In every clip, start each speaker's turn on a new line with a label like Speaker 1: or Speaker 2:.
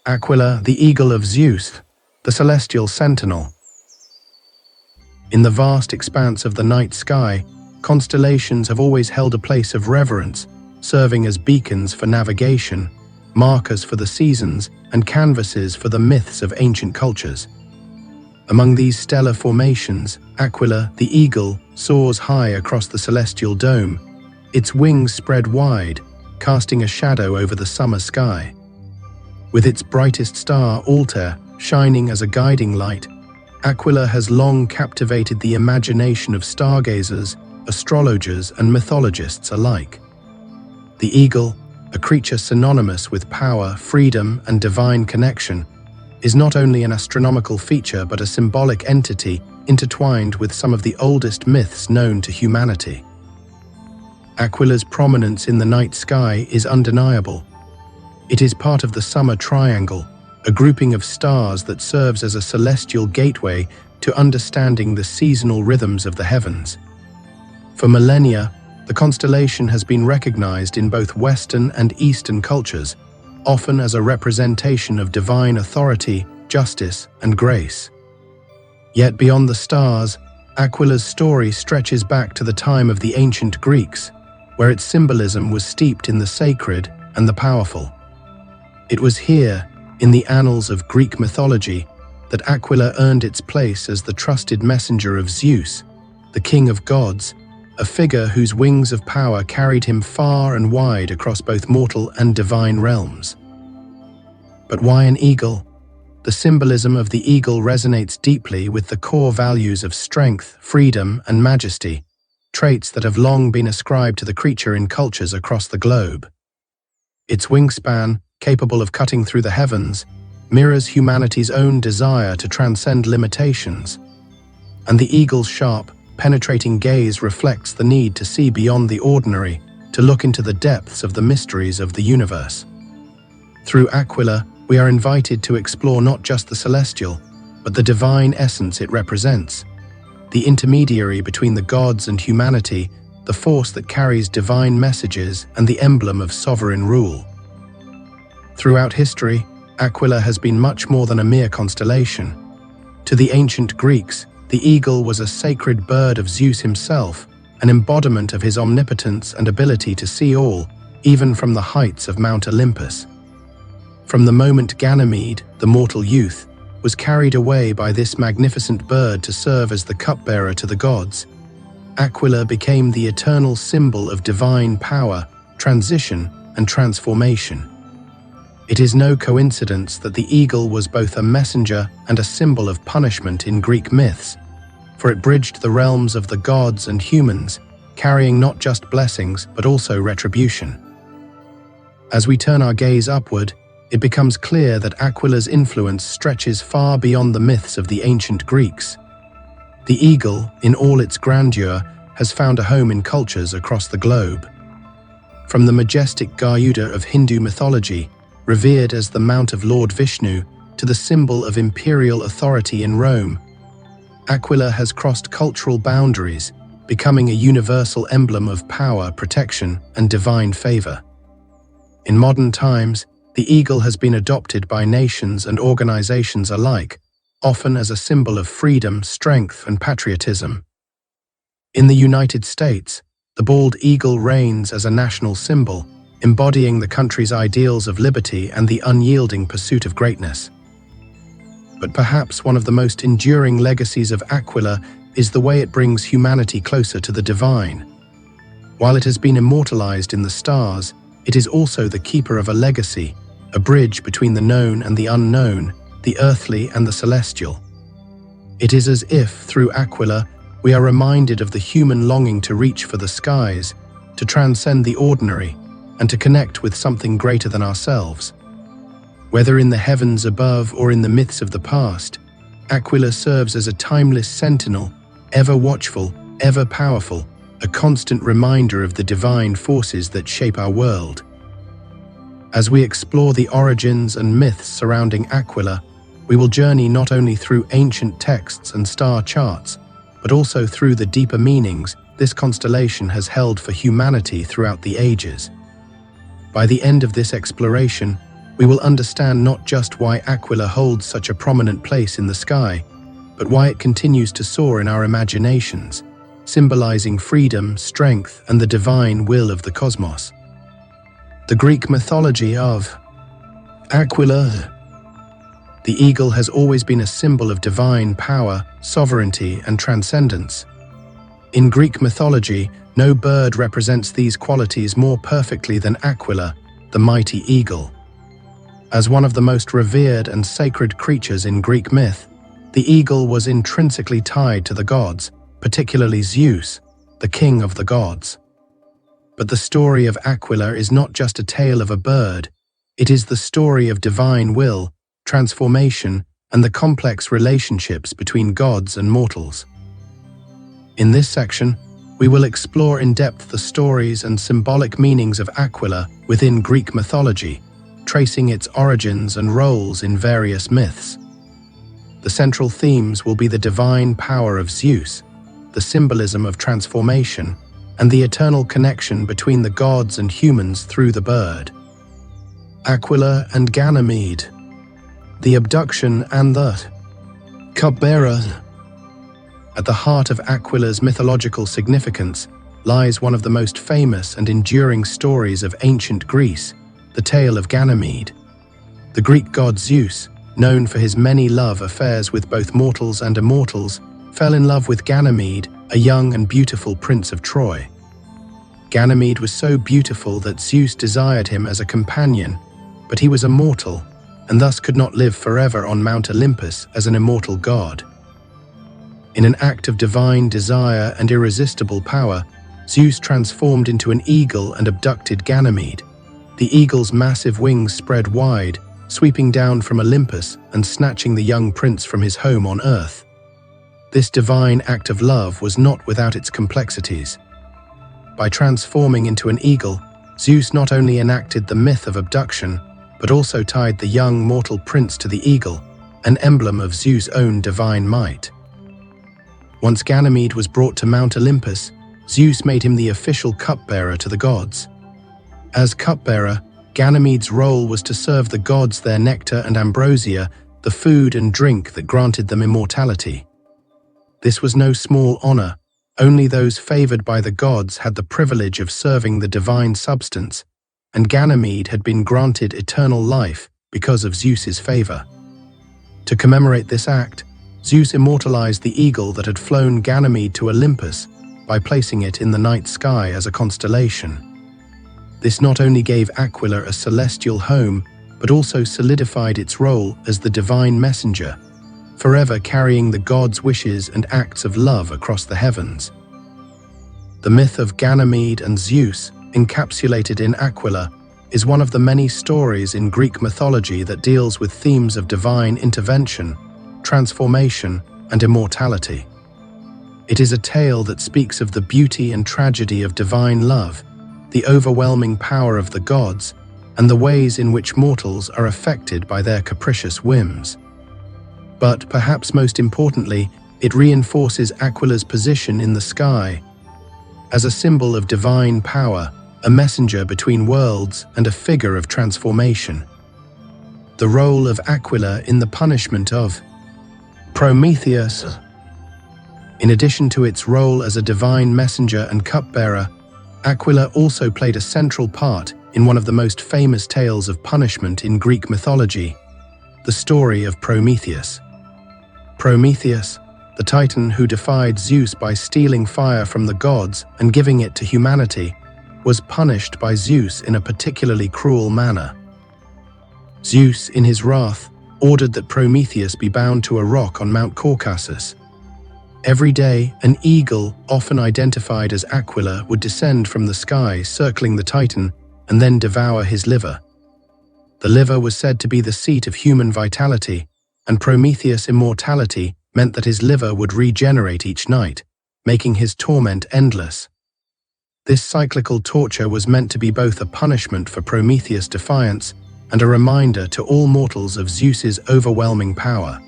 Speaker 1: Aquila, the Eagle of Zeus, the celestial sentinel. In the vast expanse of the night sky, constellations have always held a place of reverence, serving as beacons for navigation, markers for the seasons, and canvases for the myths of ancient cultures. Among these stellar formations, Aquila, the eagle, soars high across the celestial dome, its wings spread wide, casting a shadow over the summer sky. With its brightest star, Altair, shining as a guiding light, Aquila has long captivated the imagination of stargazers, astrologers, and mythologists alike. The eagle, a creature synonymous with power, freedom, and divine connection, is not only an astronomical feature but a symbolic entity intertwined with some of the oldest myths known to humanity. Aquila's prominence in the night sky is undeniable. It is part of the summer triangle, a grouping of stars that serves as a celestial gateway to understanding the seasonal rhythms of the heavens. For millennia, the constellation has been recognized in both Western and Eastern cultures, often as a representation of divine authority, justice, and grace. Yet beyond the stars, Aquila's story stretches back to the time of the ancient Greeks, where its symbolism was steeped in the sacred and the powerful. It was here, in the annals of Greek mythology, that Aquila earned its place as the trusted messenger of Zeus, the king of gods, a figure whose wings of power carried him far and wide across both mortal and divine realms. But why an eagle? The symbolism of the eagle resonates deeply with the core values of strength, freedom, and majesty, traits that have long been ascribed to the creature in cultures across the globe. Its wingspan, capable of cutting through the heavens, mirrors humanity's own desire to transcend limitations. And the eagle's sharp, penetrating gaze reflects the need to see beyond the ordinary, to look into the depths of the mysteries of the universe. Through Aquila, we are invited to explore not just the celestial, but the divine essence it represents, the intermediary between the gods and humanity, the force that carries divine messages and the emblem of sovereign rule. Throughout history, Aquila has been much more than a mere constellation. To the ancient Greeks, the eagle was a sacred bird of Zeus himself, an embodiment of his omnipotence and ability to see all, even from the heights of Mount Olympus. From the moment Ganymede, the mortal youth, was carried away by this magnificent bird to serve as the cupbearer to the gods, Aquila became the eternal symbol of divine power, transition, and transformation. It is no coincidence that the eagle was both a messenger and a symbol of punishment in Greek myths, for it bridged the realms of the gods and humans, carrying not just blessings but also retribution. As we turn our gaze upward, it becomes clear that Aquila's influence stretches far beyond the myths of the ancient Greeks. The eagle, in all its grandeur, has found a home in cultures across the globe. From the majestic Garuda of Hindu mythology, revered as the mount of Lord Vishnu, to the symbol of imperial authority in Rome, Aquila has crossed cultural boundaries, becoming a universal emblem of power, protection, and divine favor. In modern times, the eagle has been adopted by nations and organizations alike, often as a symbol of freedom, strength, and patriotism. In the United States, the bald eagle reigns as a national symbol, embodying the country's ideals of liberty and the unyielding pursuit of greatness. But perhaps one of the most enduring legacies of Aquila is the way it brings humanity closer to the divine. While it has been immortalized in the stars, it is also the keeper of a legacy, a bridge between the known and the unknown, the earthly and the celestial. It is as if, through Aquila, we are reminded of the human longing to reach for the skies, to transcend the ordinary, and to connect with something greater than ourselves. Whether in the heavens above or in the myths of the past, Aquila serves as a timeless sentinel, ever watchful, ever powerful, a constant reminder of the divine forces that shape our world. As we explore the origins and myths surrounding Aquila, we will journey not only through ancient texts and star charts, but also through the deeper meanings this constellation has held for humanity throughout the ages. By the end of this exploration, we will understand not just why Aquila holds such a prominent place in the sky, but why it continues to soar in our imaginations, symbolizing freedom, strength, and the divine will of the cosmos. The Greek mythology of Aquila. The eagle has always been a symbol of divine power, sovereignty, and transcendence. In Greek mythology, no bird represents these qualities more perfectly than Aquila, the mighty eagle. As one of the most revered and sacred creatures in Greek myth, the eagle was intrinsically tied to the gods, particularly Zeus, the king of the gods. But the story of Aquila is not just a tale of a bird, it is the story of divine will, transformation, and the complex relationships between gods and mortals. In this section, we will explore in depth the stories and symbolic meanings of Aquila within Greek mythology, tracing its origins and roles in various myths. The central themes will be the divine power of Zeus, the symbolism of transformation, and the eternal connection between the gods and humans through the bird. Aquila and Ganymede. The abduction and the cupbearer. At the heart of Aquila's mythological significance lies one of the most famous and enduring stories of ancient Greece, the tale of Ganymede. The Greek god Zeus, known for his many love affairs with both mortals and immortals, fell in love with Ganymede, a young and beautiful prince of Troy. Ganymede was so beautiful that Zeus desired him as a companion, but he was a mortal, and thus could not live forever on Mount Olympus as an immortal god. In an act of divine desire and irresistible power, Zeus transformed into an eagle and abducted Ganymede. The eagle's massive wings spread wide, sweeping down from Olympus and snatching the young prince from his home on Earth. This divine act of love was not without its complexities. By transforming into an eagle, Zeus not only enacted the myth of abduction, but also tied the young mortal prince to the eagle, an emblem of Zeus' own divine might. Once Ganymede was brought to Mount Olympus, Zeus made him the official cupbearer to the gods. As cupbearer, Ganymede's role was to serve the gods their nectar and ambrosia, the food and drink that granted them immortality. This was no small honor. Only those favored by the gods had the privilege of serving the divine substance, and Ganymede had been granted eternal life because of Zeus's favor. To commemorate this act, Zeus immortalized the eagle that had flown Ganymede to Olympus by placing it in the night sky as a constellation. This not only gave Aquila a celestial home, but also solidified its role as the divine messenger, forever carrying the gods' wishes and acts of love across the heavens. The myth of Ganymede and Zeus, encapsulated in Aquila, is one of the many stories in Greek mythology that deals with themes of divine intervention, transformation, and immortality. It is a tale that speaks of the beauty and tragedy of divine love, the overwhelming power of the gods, and the ways in which mortals are affected by their capricious whims. But perhaps most importantly, it reinforces Aquila's position in the sky. As a symbol of divine power, a messenger between worlds, and a figure of transformation. The role of Aquila in the punishment of Prometheus. In addition to its role as a divine messenger and cupbearer, Aquila also played a central part in one of the most famous tales of punishment in Greek mythology, the story of Prometheus. Prometheus, the Titan who defied Zeus by stealing fire from the gods and giving it to humanity, was punished by Zeus in a particularly cruel manner. Zeus, in his wrath, ordered that Prometheus be bound to a rock on Mount Caucasus. Every day, an eagle, often identified as Aquila, would descend from the sky, circling the Titan, and then devour his liver. The liver was said to be the seat of human vitality, and Prometheus' immortality meant that his liver would regenerate each night, making his torment endless. This cyclical torture was meant to be both a punishment for Prometheus' defiance and a reminder to all mortals of Zeus's overwhelming power.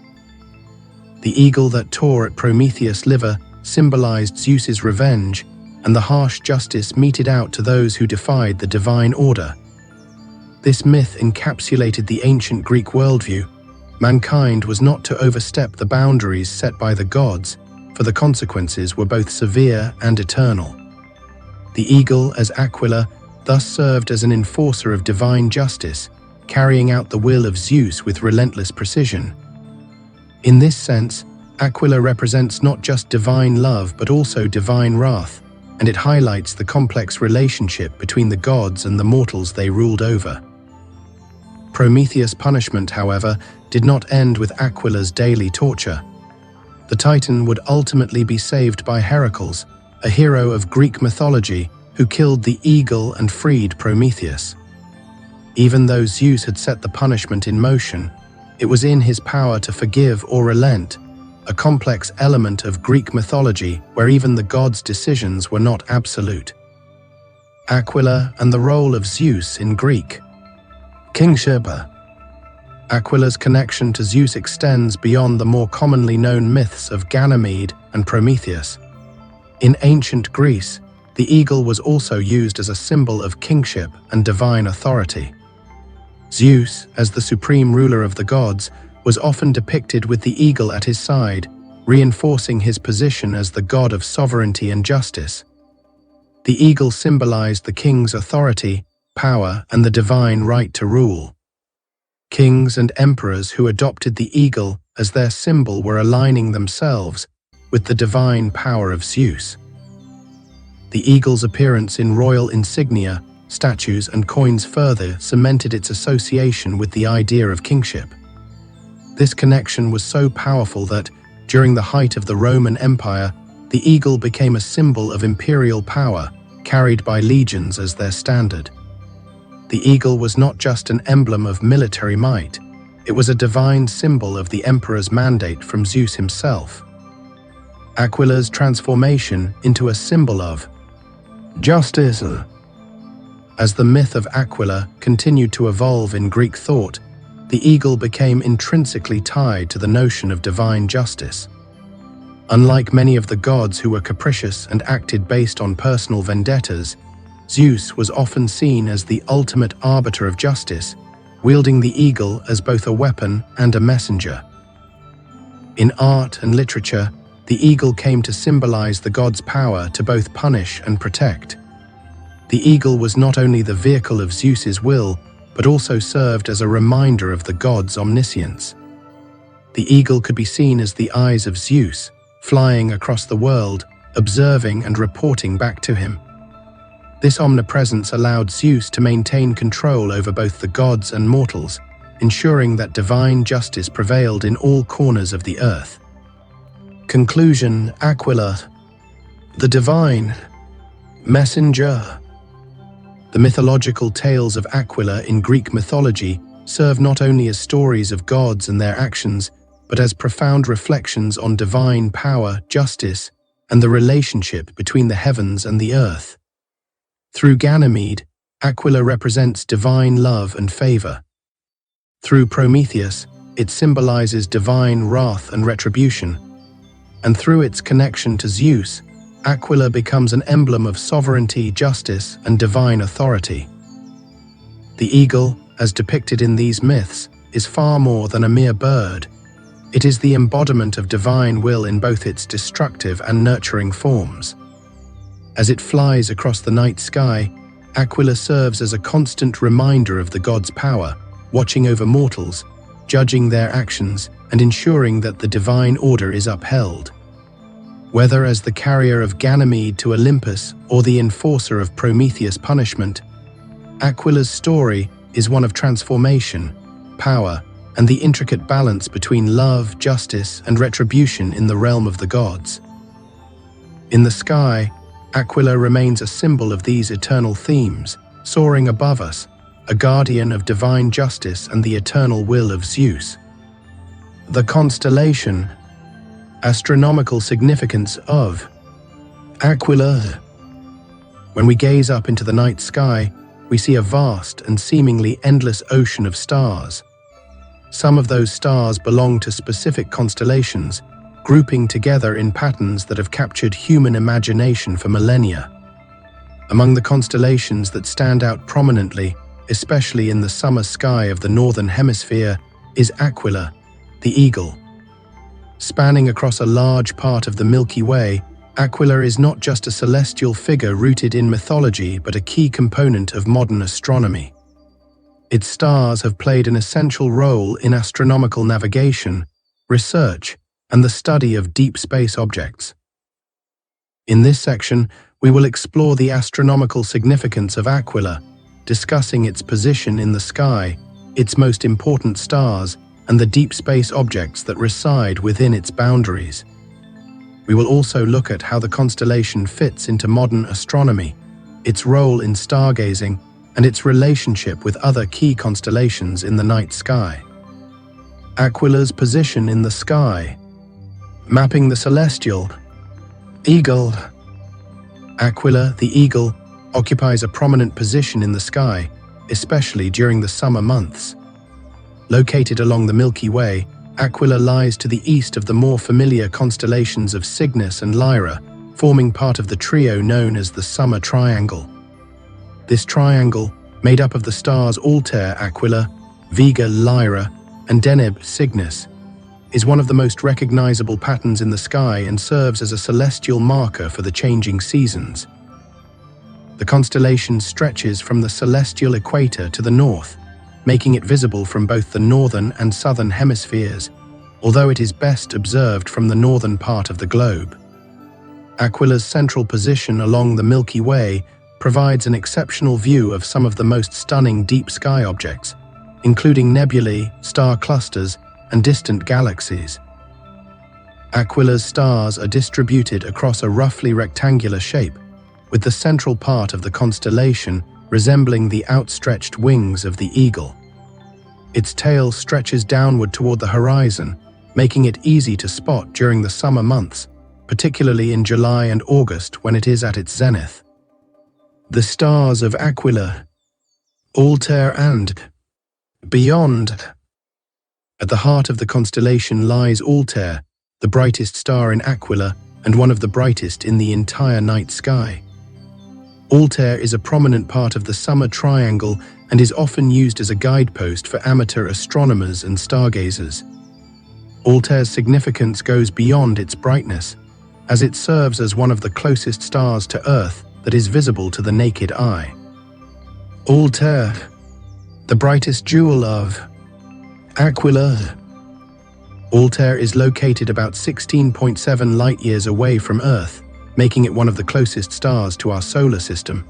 Speaker 1: The eagle that tore at Prometheus' liver symbolized Zeus's revenge and the harsh justice meted out to those who defied the divine order. This myth encapsulated the ancient Greek worldview. Mankind was not to overstep the boundaries set by the gods, for the consequences were both severe and eternal. The eagle, as Aquila, thus served as an enforcer of divine justice, carrying out the will of Zeus with relentless precision. In this sense, Aquila represents not just divine love but also divine wrath, and it highlights the complex relationship between the gods and the mortals they ruled over. Prometheus' punishment, however, did not end with Aquila's daily torture. The Titan would ultimately be saved by Heracles, a hero of Greek mythology who killed the eagle and freed Prometheus. Even though Zeus had set the punishment in motion, it was in his power to forgive or relent, a complex element of Greek mythology where even the gods' decisions were not absolute. Aquila and the role of Zeus in Greek kingship. Aquila's connection to Zeus extends beyond the more commonly known myths of Ganymede and Prometheus. In ancient Greece, the eagle was also used as a symbol of kingship and divine authority. Zeus, as the supreme ruler of the gods, was often depicted with the eagle at his side, reinforcing his position as the god of sovereignty and justice. The eagle symbolized the king's authority, power, and the divine right to rule. Kings and emperors who adopted the eagle as their symbol were aligning themselves with the divine power of Zeus. The eagle's appearance in royal insignia, statues, and coins further cemented its association with the idea of kingship. This connection was so powerful that, during the height of the Roman Empire, the eagle became a symbol of imperial power, carried by legions as their standard. The eagle was not just an emblem of military might, it was a divine symbol of the emperor's mandate from Zeus himself. Aquila's transformation into a symbol of justice. As the myth of Aquila continued to evolve in Greek thought, the eagle became intrinsically tied to the notion of divine justice. Unlike many of the gods who were capricious and acted based on personal vendettas, Zeus was often seen as the ultimate arbiter of justice, wielding the eagle as both a weapon and a messenger. In art and literature, the eagle came to symbolize the god's power to both punish and protect. The eagle was not only the vehicle of Zeus's will, but also served as a reminder of the god's omniscience. The eagle could be seen as the eyes of Zeus, flying across the world, observing and reporting back to him. This omnipresence allowed Zeus to maintain control over both the gods and mortals, ensuring that divine justice prevailed in all corners of the earth. Conclusion: Aquila, the divine messenger. The mythological tales of Aquila in Greek mythology serve not only as stories of gods and their actions, but as profound reflections on divine power, justice, and the relationship between the heavens and the earth. Through Ganymede, Aquila represents divine love and favor. Through Prometheus, it symbolizes divine wrath and retribution. And through its connection to Zeus, Aquila becomes an emblem of sovereignty, justice, and divine authority. The eagle, as depicted in these myths, is far more than a mere bird. It is the embodiment of divine will in both its destructive and nurturing forms. As it flies across the night sky, Aquila serves as a constant reminder of the god's power, watching over mortals, judging their actions, and ensuring that the divine order is upheld. Whether as the carrier of Ganymede to Olympus or the enforcer of Prometheus' punishment, Aquila's story is one of transformation, power, and the intricate balance between love, justice, and retribution in the realm of the gods. In the sky, Aquila remains a symbol of these eternal themes, soaring above us, a guardian of divine justice and the eternal will of Zeus. The constellation, astronomical significance of Aquila. When we gaze up into the night sky, we see a vast and seemingly endless ocean of stars. Some of those stars belong to specific constellations, grouping together in patterns that have captured human imagination for millennia. Among the constellations that stand out prominently especially in the summer sky of the northern hemisphere, is Aquila, the eagle. Spanning across a large part of the Milky Way, Aquila is not just a celestial figure rooted in mythology but a key component of modern astronomy. Its stars have played an essential role in astronomical navigation, research, and the study of deep space objects. In this section, we will explore the astronomical significance of Aquila, discussing its position in the sky, its most important stars, and the deep space objects that reside within its boundaries. We will also look at how the constellation fits into modern astronomy, its role in stargazing, and its relationship with other key constellations in the night sky. Aquila's position in the sky. Mapping the celestial. Eagle. Aquila, the eagle, occupies a prominent position in the sky, especially during the summer months. Located along the Milky Way, Aquila lies to the east of the more familiar constellations of Cygnus and Lyra, forming part of the trio known as the Summer Triangle. This triangle, made up of the stars Altair Aquila, Vega Lyra, and Deneb Cygnus, is one of the most recognizable patterns in the sky and serves as a celestial marker for the changing seasons. The constellation stretches from the celestial equator to the north, making it visible from both the northern and southern hemispheres, although it is best observed from the northern part of the globe. Aquila's central position along the Milky Way provides an exceptional view of some of the most stunning deep sky objects, including nebulae, star clusters, and distant galaxies. Aquila's stars are distributed across a roughly rectangular shape, with the central part of the constellation resembling the outstretched wings of the eagle. Its tail stretches downward toward the horizon, making it easy to spot during the summer months, particularly in July and August when it is at its zenith. The stars of Aquila, Altair and beyond. At the heart of the constellation lies Altair, the brightest star in Aquila and one of the brightest in the entire night sky. Altair is a prominent part of the Summer Triangle and is often used as a guidepost for amateur astronomers and stargazers. Altair's significance goes beyond its brightness, as it serves as one of the closest stars to Earth that is visible to the naked eye. Altair, the brightest jewel of Aquila. Altair is located about 16.7 light-years away from Earth, making it one of the closest stars to our solar system.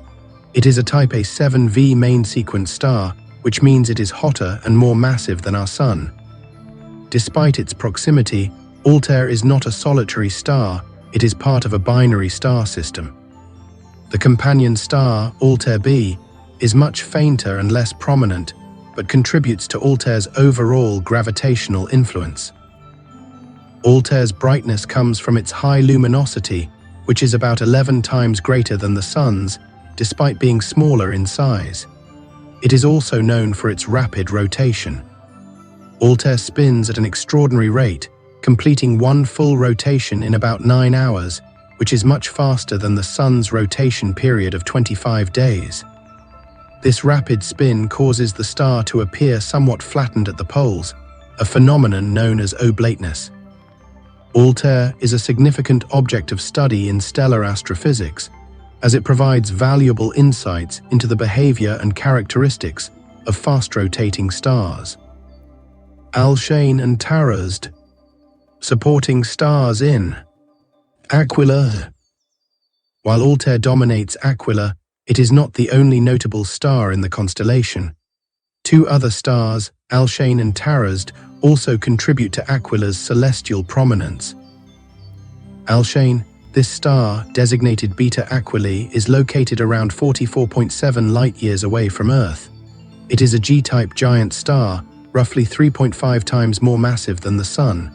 Speaker 1: It is a Type A 7V main sequence star, which means it is hotter and more massive than our Sun. Despite its proximity, Altair is not a solitary star, it is part of a binary star system. The companion star, Altair B, is much fainter and less prominent, but contributes to Altair's overall gravitational influence. Altair's brightness comes from its high luminosity, which is about 11 times greater than the Sun's, despite being smaller in size. It is also known for its rapid rotation. Altair spins at an extraordinary rate, completing one full rotation in about 9 hours, which is much faster than the Sun's rotation period of 25 days. This rapid spin causes the star to appear somewhat flattened at the poles, a phenomenon known as oblateness. Altair is a significant object of study in stellar astrophysics, as it provides valuable insights into the behavior and characteristics of fast-rotating stars. Alshane and Tarazd, supporting stars in Aquila. While Altair dominates Aquila, it is not the only notable star in the constellation. Two other stars, Alshane and Tarazd, also contribute to Aquila's celestial prominence. Alshane, this star, designated Beta Aquilae, is located around 44.7 light-years away from Earth. It is a G-type giant star, roughly 3.5 times more massive than the Sun.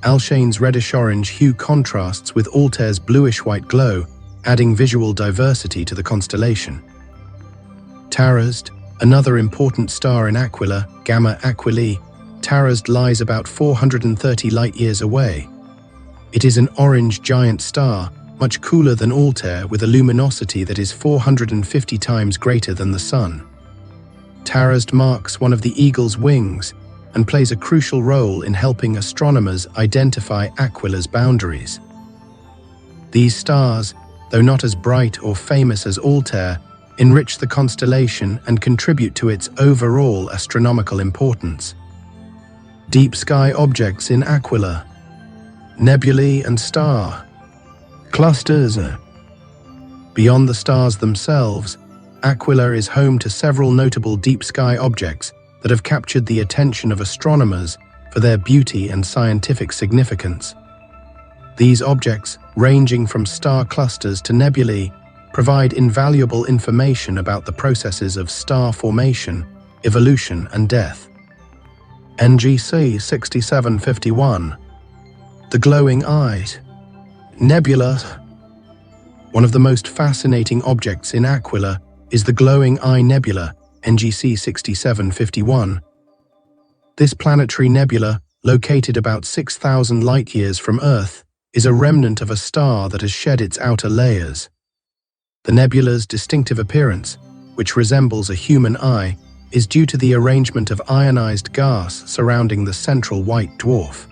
Speaker 1: Alshane's reddish-orange hue contrasts with Altair's bluish-white glow, adding visual diversity to the constellation. Tarazd, another important star in Aquila, Gamma Aquilae, Tarazd lies about 430 light-years away. It is an orange giant star, much cooler than Altair, with a luminosity that is 450 times greater than the Sun. Tarazed marks one of the eagle's wings and plays a crucial role in helping astronomers identify Aquila's boundaries. These stars, though not as bright or famous as Altair, enrich the constellation and contribute to its overall astronomical importance. Deep sky objects in Aquila. Nebulae and star clusters. Beyond the stars themselves, Aquila is home to several notable deep sky objects that have captured the attention of astronomers for their beauty and scientific significance. These objects, ranging from star clusters to nebulae, provide invaluable information about the processes of star formation, evolution, and death. NGC 6751. The Glowing Eye Nebula. One of the most fascinating objects in Aquila is the Glowing Eye Nebula, NGC 6751. This planetary nebula, located about 6,000 light-years from Earth, is a remnant of a star that has shed its outer layers. The nebula's distinctive appearance, which resembles a human eye, is due to the arrangement of ionized gas surrounding the central white dwarf.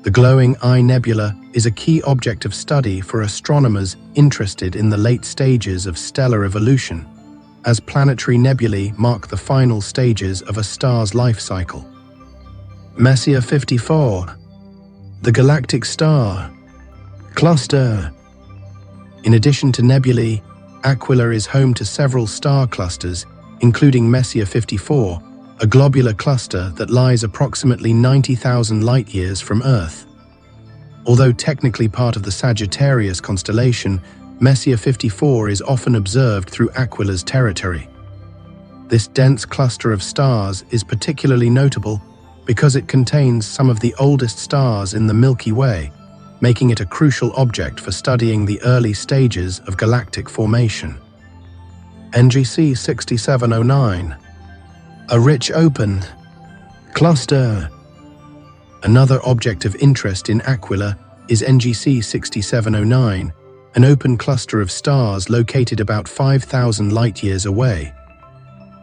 Speaker 1: The Glowing Eye Nebula is a key object of study for astronomers interested in the late stages of stellar evolution, as planetary nebulae mark the final stages of a star's life cycle. Messier 54. The Galactic Star Cluster. In addition to nebulae, Aquila is home to several star clusters, including Messier 54, a globular cluster that lies approximately 90,000 light-years from Earth. Although technically part of the Sagittarius constellation, Messier 54 is often observed through Aquila's territory. This dense cluster of stars is particularly notable because it contains some of the oldest stars in the Milky Way, making it a crucial object for studying the early stages of galactic formation. NGC 6709. A Rich Open Cluster. Another object of interest in Aquila is NGC 6709, an open cluster of stars located about 5,000 light-years away.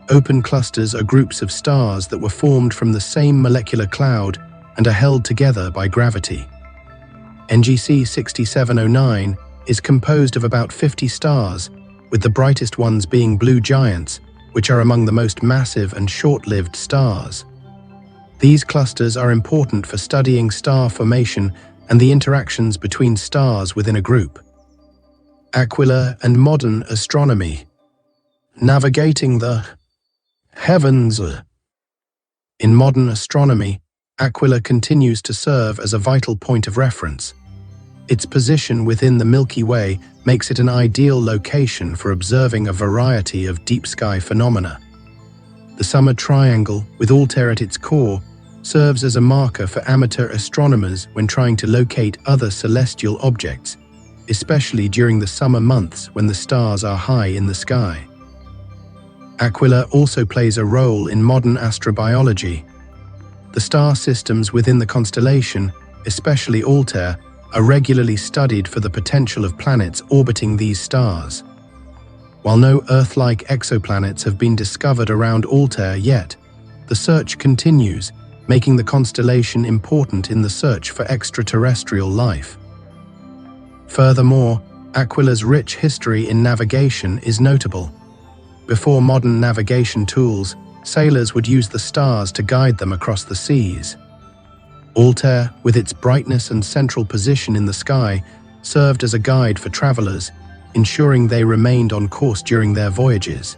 Speaker 1: Open clusters are groups of stars that were formed from the same molecular cloud and are held together by gravity. NGC 6709 is composed of about 50 stars, with the brightest ones being blue giants, which are among the most massive and short-lived stars. These clusters are important for studying star formation and the interactions between stars within a group. Aquila and modern astronomy. Navigating the heavens. In modern astronomy, Aquila continues to serve as a vital point of reference. Its position within the Milky Way makes it an ideal location for observing a variety of deep sky phenomena. The Summer Triangle, with Altair at its core, serves as a marker for amateur astronomers when trying to locate other celestial objects, especially during the summer months when the stars are high in the sky. Aquila also plays a role in modern astrobiology. The star systems within the constellation, especially Altair, are regularly studied for the potential of planets orbiting these stars. While no Earth-like exoplanets have been discovered around Altair yet, the search continues, making the constellation important in the search for extraterrestrial life. Furthermore, Aquila's rich history in navigation is notable. Before modern navigation tools, sailors would use the stars to guide them across the seas. Altair, with its brightness and central position in the sky, served as a guide for travelers, ensuring they remained on course during their voyages.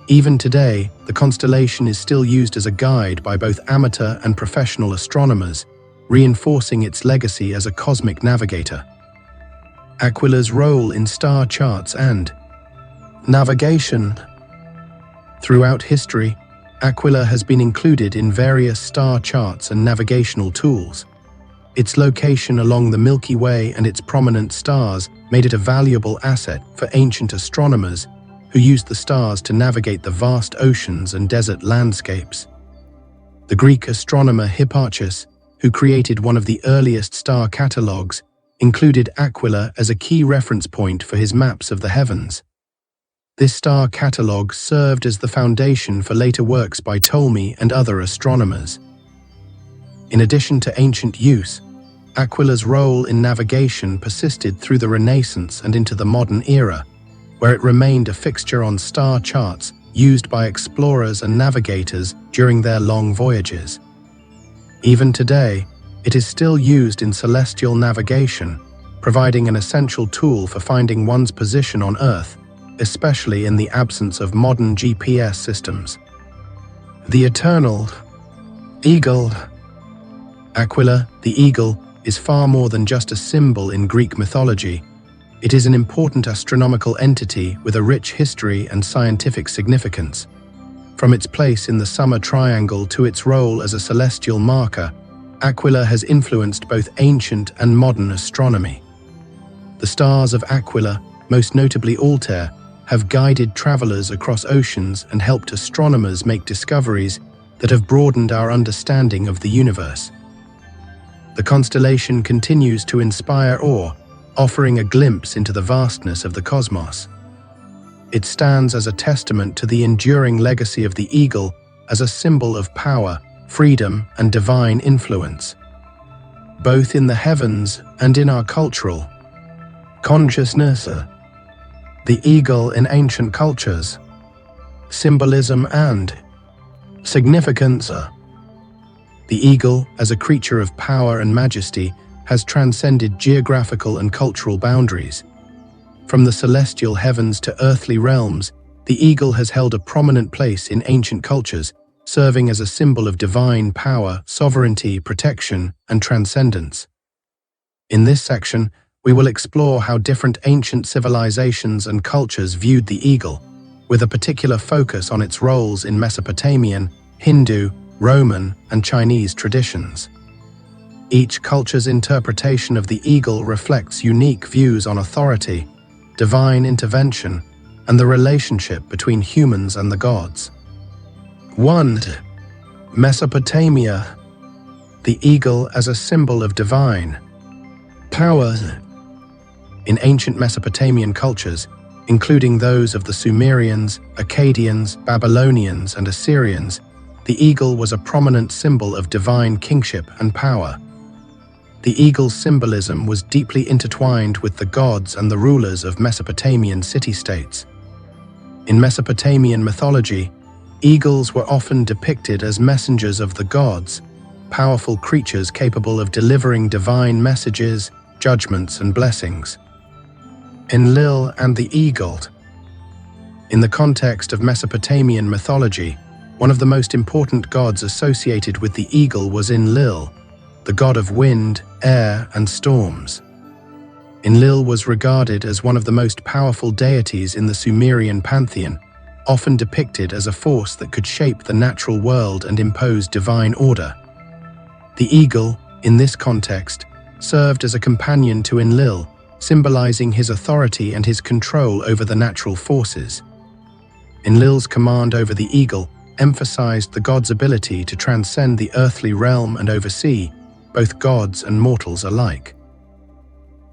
Speaker 1: Even today, the constellation is still used as a guide by both amateur and professional astronomers, reinforcing its legacy as a cosmic navigator. Aquila's role in star charts and navigation. Throughout history, Aquila has been included in various star charts and navigational tools. Its location along the Milky Way and its prominent stars made it a valuable asset for ancient astronomers who used the stars to navigate the vast oceans and desert landscapes. The Greek astronomer Hipparchus, who created one of the earliest star catalogues, included Aquila as a key reference point for his maps of the heavens. This star catalogue served as the foundation for later works by Ptolemy and other astronomers. In addition to ancient use, Aquila's role in navigation persisted through the Renaissance and into the modern era, where it remained a fixture on star charts used by explorers and navigators during their long voyages. Even today, it is still used in celestial navigation, providing an essential tool for finding one's position on Earth, especially in the absence of modern GPS systems. The eternal eagle. Aquila, the eagle, is far more than just a symbol in Greek mythology. It is an important astronomical entity with a rich history and scientific significance. From its place in the summer triangle to its role as a celestial marker, Aquila has influenced both ancient and modern astronomy. The stars of Aquila, most notably Altair, have guided travelers across oceans and helped astronomers make discoveries that have broadened our understanding of the universe. The constellation continues to inspire awe, offering a glimpse into the vastness of the cosmos. It stands as a testament to the enduring legacy of the eagle as a symbol of power, freedom, and divine influence, both in the heavens and in our cultural consciousness. The eagle in ancient cultures, symbolism and significance. The eagle, as a creature of power and majesty, has transcended geographical and cultural boundaries. From the celestial heavens to earthly realms, the eagle has held a prominent place in ancient cultures, serving as a symbol of divine power, sovereignty, protection, and transcendence. In this section, we will explore how different ancient civilizations and cultures viewed the eagle, with a particular focus on its roles in Mesopotamian, Hindu, Roman, and Chinese traditions. Each culture's interpretation of the eagle reflects unique views on authority, divine intervention, and the relationship between humans and the gods. 1. Mesopotamia. The eagle as a symbol of divine power. In ancient Mesopotamian cultures, including those of the Sumerians, Akkadians, Babylonians, and Assyrians, the eagle was a prominent symbol of divine kingship and power. The eagle's symbolism was deeply intertwined with the gods and the rulers of Mesopotamian city-states. In Mesopotamian mythology, eagles were often depicted as messengers of the gods, powerful creatures capable of delivering divine messages, judgments, and blessings. Enlil and the eagle. In the context of Mesopotamian mythology, one of the most important gods associated with the eagle was Enlil, the god of wind, air, and storms. Enlil was regarded as one of the most powerful deities in the Sumerian pantheon, often depicted as a force that could shape the natural world and impose divine order. The eagle, in this context, served as a companion to Enlil, symbolizing his authority and his control over the natural forces. Enlil's command over the eagle emphasized the god's ability to transcend the earthly realm and oversee both gods and mortals alike.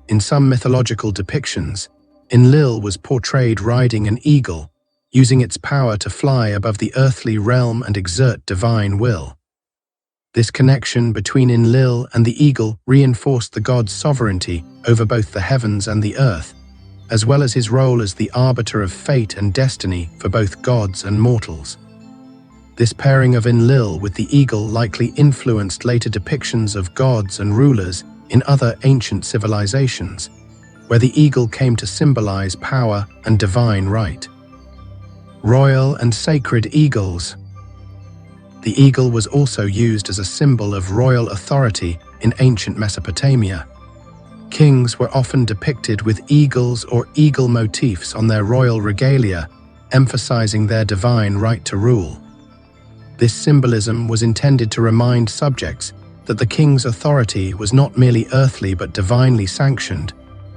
Speaker 1: In some mythological depictions, Enlil was portrayed riding an eagle, using its power to fly above the earthly realm and exert divine will. This connection between Enlil and the eagle reinforced the god's sovereignty over both the heavens and the earth, as well as his role as the arbiter of fate and destiny for both gods and mortals. This pairing of Enlil with the eagle likely influenced later depictions of gods and rulers in other ancient civilizations, where the eagle came to symbolize power and divine right. Royal and sacred eagles. The eagle was also used as a symbol of royal authority in ancient Mesopotamia. Kings were often depicted with eagles or eagle motifs on their royal regalia, emphasizing their divine right to rule. This symbolism was intended to remind subjects that the king's authority was not merely earthly but divinely sanctioned,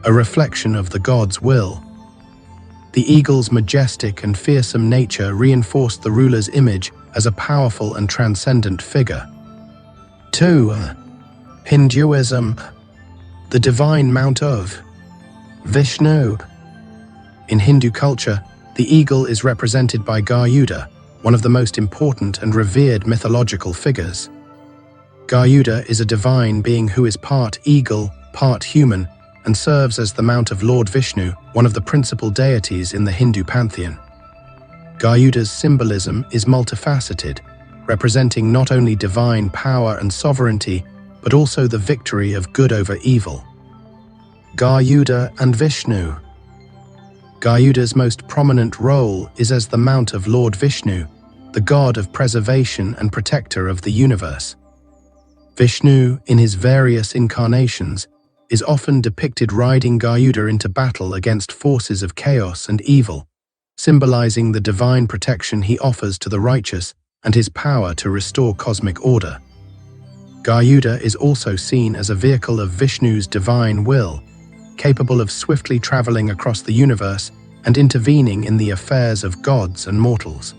Speaker 1: a reflection of the god's will. The eagle's majestic and fearsome nature reinforced the ruler's image as a powerful and transcendent figure. 2. Hinduism. The divine mount of Vishnu. In Hindu culture, The eagle is represented by Garuda, one of the most important and revered mythological figures. Garuda is a divine being who is part eagle, part human, and serves as the mount of Lord Vishnu, one of the principal deities in the Hindu pantheon. Garuda's symbolism is multifaceted, representing not only divine power and sovereignty, but also the victory of good over evil. Garuda and Vishnu. Garuda's most prominent role is as the mount of Lord Vishnu, the god of preservation and protector of the universe. Vishnu, in his various incarnations, is often depicted riding Garuda into battle against forces of chaos and evil, symbolizing the divine protection he offers to the righteous and his power to restore cosmic order. Garuda is also seen as a vehicle of Vishnu's divine will, capable of swiftly traveling across the universe and intervening in the affairs of gods and mortals.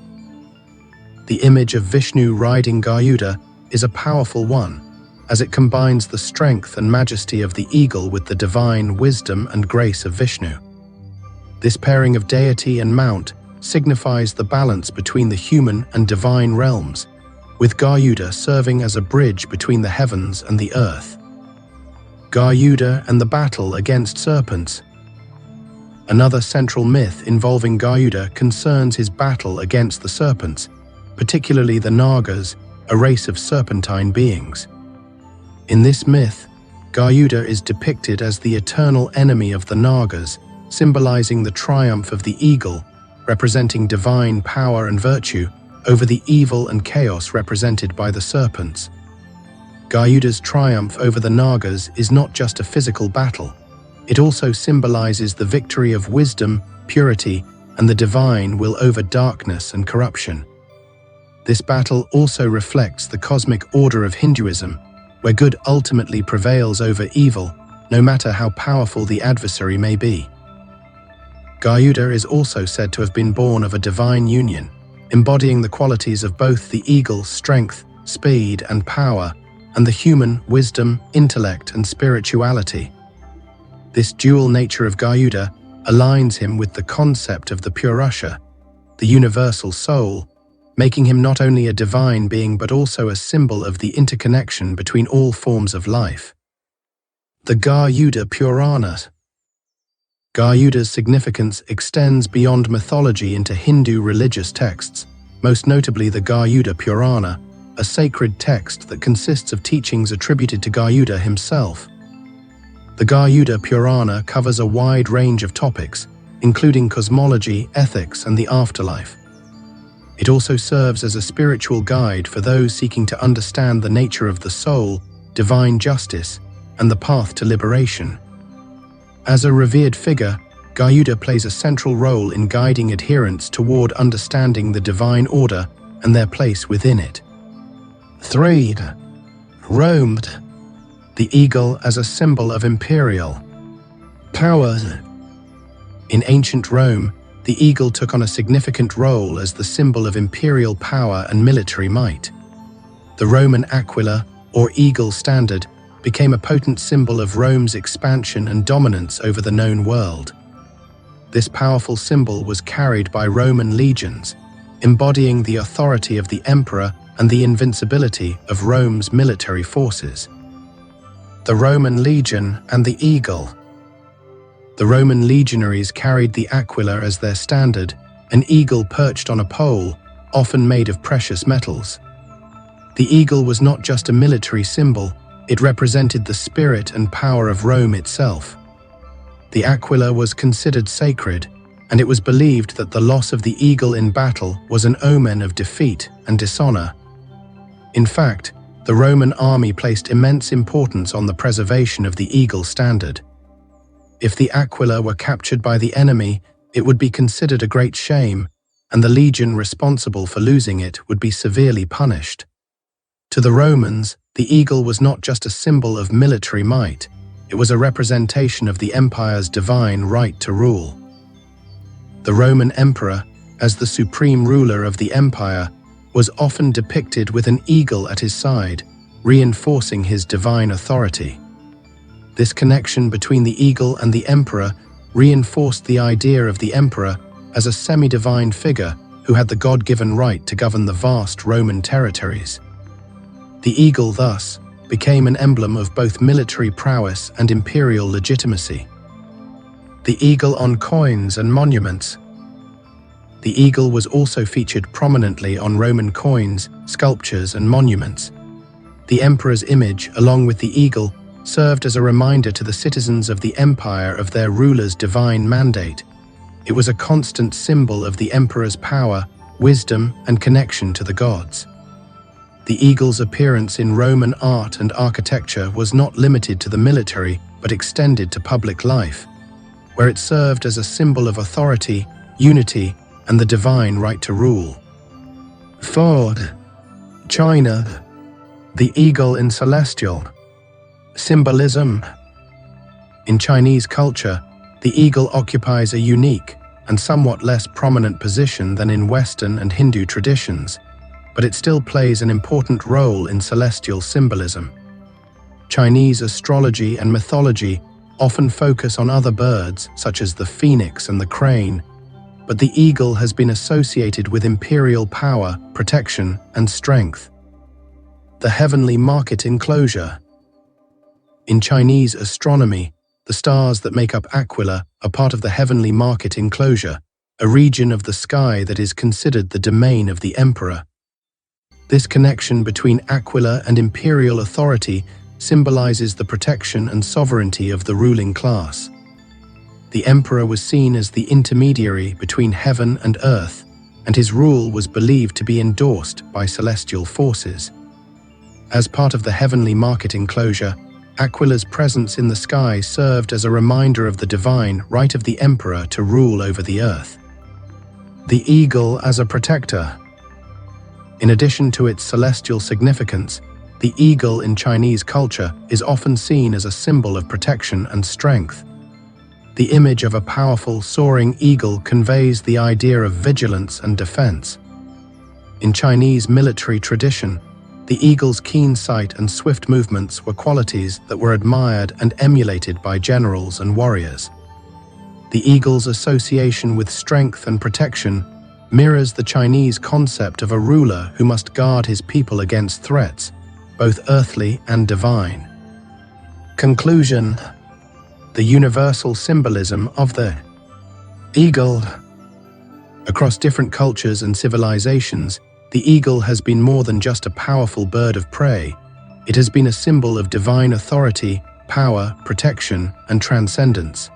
Speaker 1: The image of Vishnu riding Garuda is a powerful one, as it combines the strength and majesty of the eagle with the divine wisdom and grace of Vishnu. This pairing of deity and mount signifies the balance between the human and divine realms, with Garuda serving as a bridge between the heavens and the earth. Garuda and the battle against serpents. Another central myth involving Garuda concerns his battle against the serpents, particularly the Nagas, a race of serpentine beings. In this myth, Garuda is depicted as the eternal enemy of the Nagas, symbolizing the triumph of the eagle, representing divine power and virtue, over the evil and chaos represented by the serpents. Garuda's triumph over the Nagas is not just a physical battle. It also symbolizes the victory of wisdom, purity, and the divine will over darkness and corruption. This battle also reflects the cosmic order of Hinduism, where good ultimately prevails over evil, no matter how powerful the adversary may be. Garuda is also said to have been born of a divine union, embodying the qualities of both the eagle's strength, speed, and power, and the human wisdom, intellect, and spirituality. This dual nature of Garuda aligns him with the concept of the Purusha, the universal soul, making him not only a divine being but also a symbol of the interconnection between all forms of life. The Garuda Purana. Garuda's significance extends beyond mythology into Hindu religious texts, most notably the Garuda Purana, a sacred text that consists of teachings attributed to Garuda himself. The Garuda Purana covers a wide range of topics, including cosmology, ethics, and the afterlife. It also serves as a spiritual guide for those seeking to understand the nature of the soul, divine justice, and the path to liberation. As a revered figure, Garuda plays a central role in guiding adherents toward understanding the divine order and their place within it. 3. Rome. The eagle as a symbol of imperial power. In ancient Rome, the eagle took on a significant role as the symbol of imperial power and military might. The Roman Aquila, or eagle standard, became a potent symbol of Rome's expansion and dominance over the known world. This powerful symbol was carried by Roman legions, embodying the authority of the emperor and the invincibility of Rome's military forces. The Roman legion and the eagle. The Roman legionaries carried the Aquila as their standard, an eagle perched on a pole, often made of precious metals. The eagle was not just a military symbol, it represented the spirit and power of Rome itself. The Aquila was considered sacred, and it was believed that the loss of the eagle in battle was an omen of defeat and dishonor. In fact, the Roman army placed immense importance on the preservation of the eagle standard. If the Aquila were captured by the enemy, it would be considered a great shame, and the legion responsible for losing it would be severely punished. To the Romans, the eagle was not just a symbol of military might, it was a representation of the empire's divine right to rule. The Roman emperor, as the supreme ruler of the empire, was often depicted with an eagle at his side, reinforcing his divine authority. This connection between the eagle and the emperor reinforced the idea of the emperor as a semi-divine figure who had the God-given right to govern the vast Roman territories. The eagle, thus, became an emblem of both military prowess and imperial legitimacy. The eagle on coins and monuments. The eagle was also featured prominently on Roman coins, sculptures, and monuments. The emperor's image, along with the eagle, served as a reminder to the citizens of the empire of their ruler's divine mandate. It was a constant symbol of the emperor's power, wisdom, and connection to the gods. The eagle's appearance in Roman art and architecture was not limited to the military, but extended to public life, where it served as a symbol of authority, unity, and the divine right to rule. Ford, China. The eagle in celestial symbolism. In Chinese culture, the eagle occupies a unique and somewhat less prominent position than in Western and Hindu traditions, but it still plays an important role in celestial symbolism. Chinese astrology and mythology often focus on other birds, such as the phoenix and the crane, but the eagle has been associated with imperial power, protection, and strength. The heavenly market enclosure. In Chinese astronomy, the stars that make up Aquila are part of the heavenly market enclosure, a region of the sky that is considered the domain of the emperor. This connection between Aquila and imperial authority symbolizes the protection and sovereignty of the ruling class. The emperor was seen as the intermediary between heaven and earth, and his rule was believed to be endorsed by celestial forces. As part of the heavenly market enclosure, Aquila's presence in the sky served as a reminder of the divine right of the emperor to rule over the earth. The eagle as a protector. In addition to its celestial significance, the eagle in Chinese culture is often seen as a symbol of protection and strength. The image of a powerful, soaring eagle conveys the idea of vigilance and defense. In Chinese military tradition, the eagle's keen sight and swift movements were qualities that were admired and emulated by generals and warriors. The eagle's association with strength and protection mirrors the Chinese concept of a ruler who must guard his people against threats, both earthly and divine. Conclusion: the universal symbolism of the eagle. Across different cultures and civilizations, the eagle has been more than just a powerful bird of prey. It has been a symbol of divine authority, power, protection, and transcendence.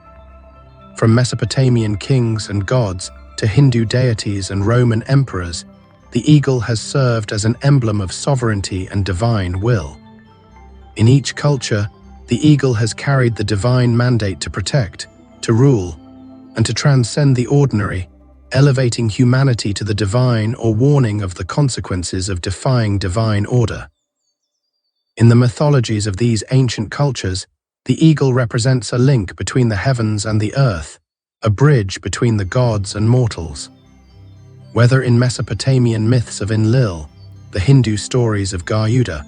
Speaker 1: From Mesopotamian kings and gods to Hindu deities and Roman emperors, the eagle has served as an emblem of sovereignty and divine will. In each culture, the eagle has carried the divine mandate to protect, to rule, and to transcend the ordinary, elevating humanity to the divine or warning of the consequences of defying divine order. In the mythologies of these ancient cultures, the eagle represents a link between the heavens and the earth, a bridge between the gods and mortals. Whether in Mesopotamian myths of Enlil, the Hindu stories of Garuda,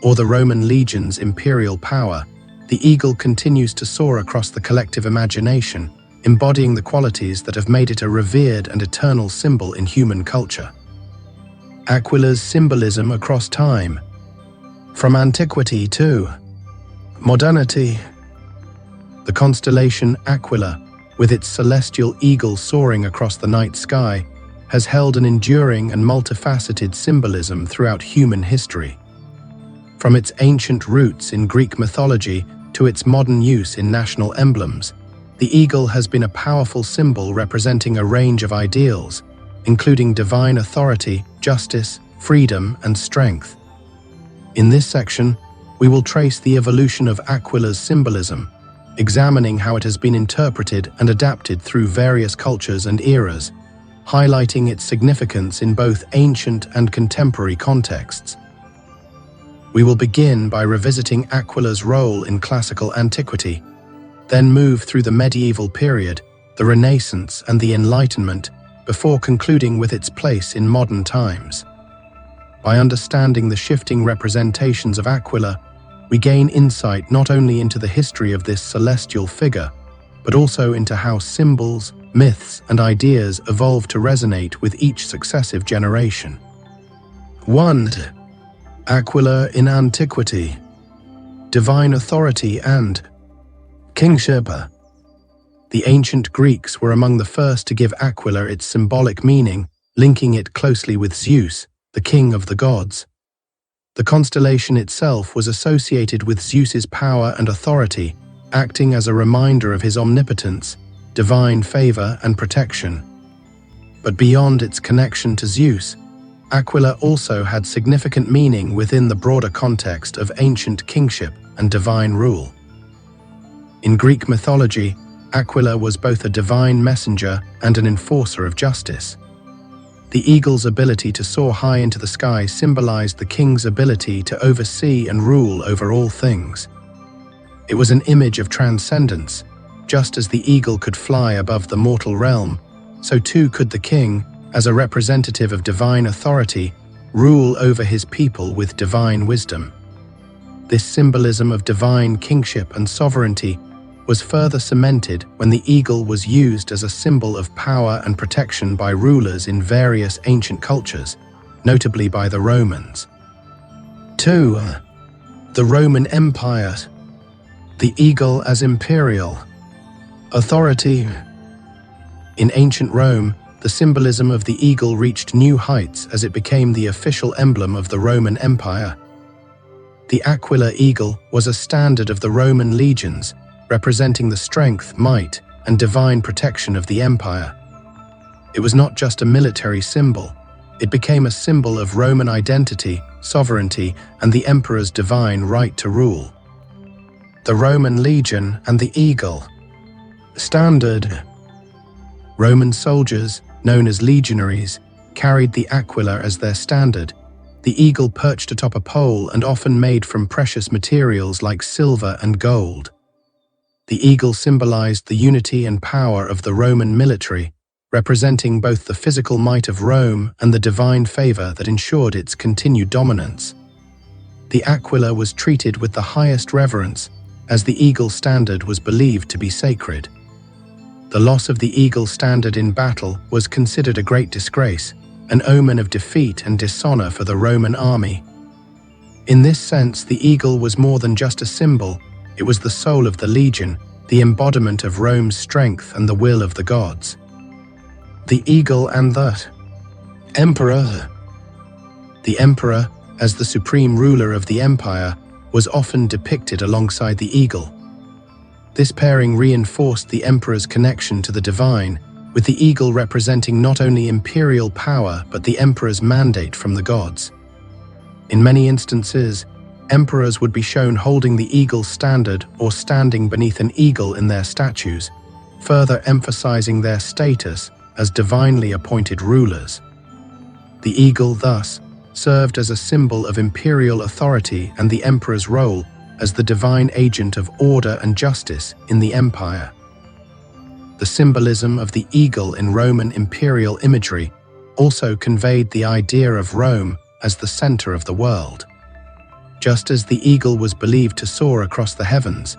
Speaker 1: or the Roman legion's imperial power, the eagle continues to soar across the collective imagination, embodying the qualities that have made it a revered and eternal symbol in human culture. Aquila's symbolism across time. From antiquity to modernity, the constellation Aquila, with its celestial eagle soaring across the night sky, has held an enduring and multifaceted symbolism throughout human history. From its ancient roots in Greek mythology to its modern use in national emblems, the eagle has been a powerful symbol representing a range of ideals, including divine authority, justice, freedom, and strength. In this section, we will trace the evolution of Aquila's symbolism, examining how it has been interpreted and adapted through various cultures and eras, highlighting its significance in both ancient and contemporary contexts. We will begin by revisiting Aquila's role in classical antiquity, then move through the medieval period, the Renaissance, and the Enlightenment, before concluding with its place in modern times. By understanding the shifting representations of Aquila, we gain insight not only into the history of this celestial figure, but also into how symbols, myths, and ideas evolved to resonate with each successive generation. 1. Aquila in antiquity. Divine authority and kingship. The ancient Greeks were among the first to give Aquila its symbolic meaning, linking it closely with Zeus, the king of the gods. The constellation itself was associated with Zeus's power and authority, acting as a reminder of his omnipotence, divine favor, and protection. But beyond its connection to Zeus, Aquila also had significant meaning within the broader context of ancient kingship and divine rule. In Greek mythology, Aquila was both a divine messenger and an enforcer of justice. The eagle's ability to soar high into the sky symbolized the king's ability to oversee and rule over all things. It was an image of transcendence. Just as the eagle could fly above the mortal realm, so too could the king, as a representative of divine authority, rule over his people with divine wisdom. This symbolism of divine kingship and sovereignty was further cemented when the eagle was used as a symbol of power and protection by rulers in various ancient cultures, notably by the Romans. 2. The Roman Empire. The eagle as imperial authority. In ancient Rome, the symbolism of the eagle reached new heights as it became the official emblem of the Roman Empire. The Aquila eagle was a standard of the Roman legions, representing the strength, might, and divine protection of the empire. It was not just a military symbol, it became a symbol of Roman identity, sovereignty, and the emperor's divine right to rule. The Roman legion and the eagle. Standard. Roman soldiers, known as legionaries, carried the Aquila as their standard, the eagle perched atop a pole and often made from precious materials like silver and gold. The eagle symbolized the unity and power of the Roman military, representing both the physical might of Rome and the divine favor that ensured its continued dominance. The Aquila was treated with the highest reverence, as the eagle standard was believed to be sacred. The loss of the eagle standard in battle was considered a great disgrace, an omen of defeat and dishonor for the Roman army. In this sense, the eagle was more than just a symbol. It was the soul of the legion, the embodiment of Rome's strength and the will of the gods. The eagle and the emperor. The emperor, as the supreme ruler of the empire, was often depicted alongside the eagle. This pairing reinforced the emperor's connection to the divine, with the eagle representing not only imperial power but the emperor's mandate from the gods. In many instances, emperors would be shown holding the eagle standard or standing beneath an eagle in their statues, further emphasizing their status as divinely appointed rulers. The eagle, thus, served as a symbol of imperial authority and the emperor's role as the divine agent of order and justice in the empire. The symbolism of the eagle in Roman imperial imagery also conveyed the idea of Rome as the center of the world. Just as the eagle was believed to soar across the heavens,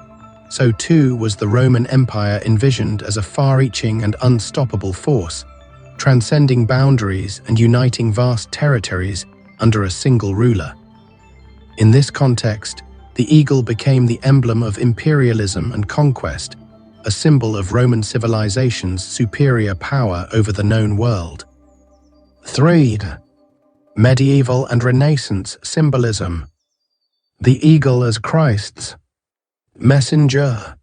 Speaker 1: so too was the Roman Empire envisioned as a far-reaching and unstoppable force, transcending boundaries and uniting vast territories under a single ruler. In this context, the eagle became the emblem of imperialism and conquest, a symbol of Roman civilization's superior power over the known world. 3. Medieval and Renaissance symbolism. The eagle as Christ's messenger.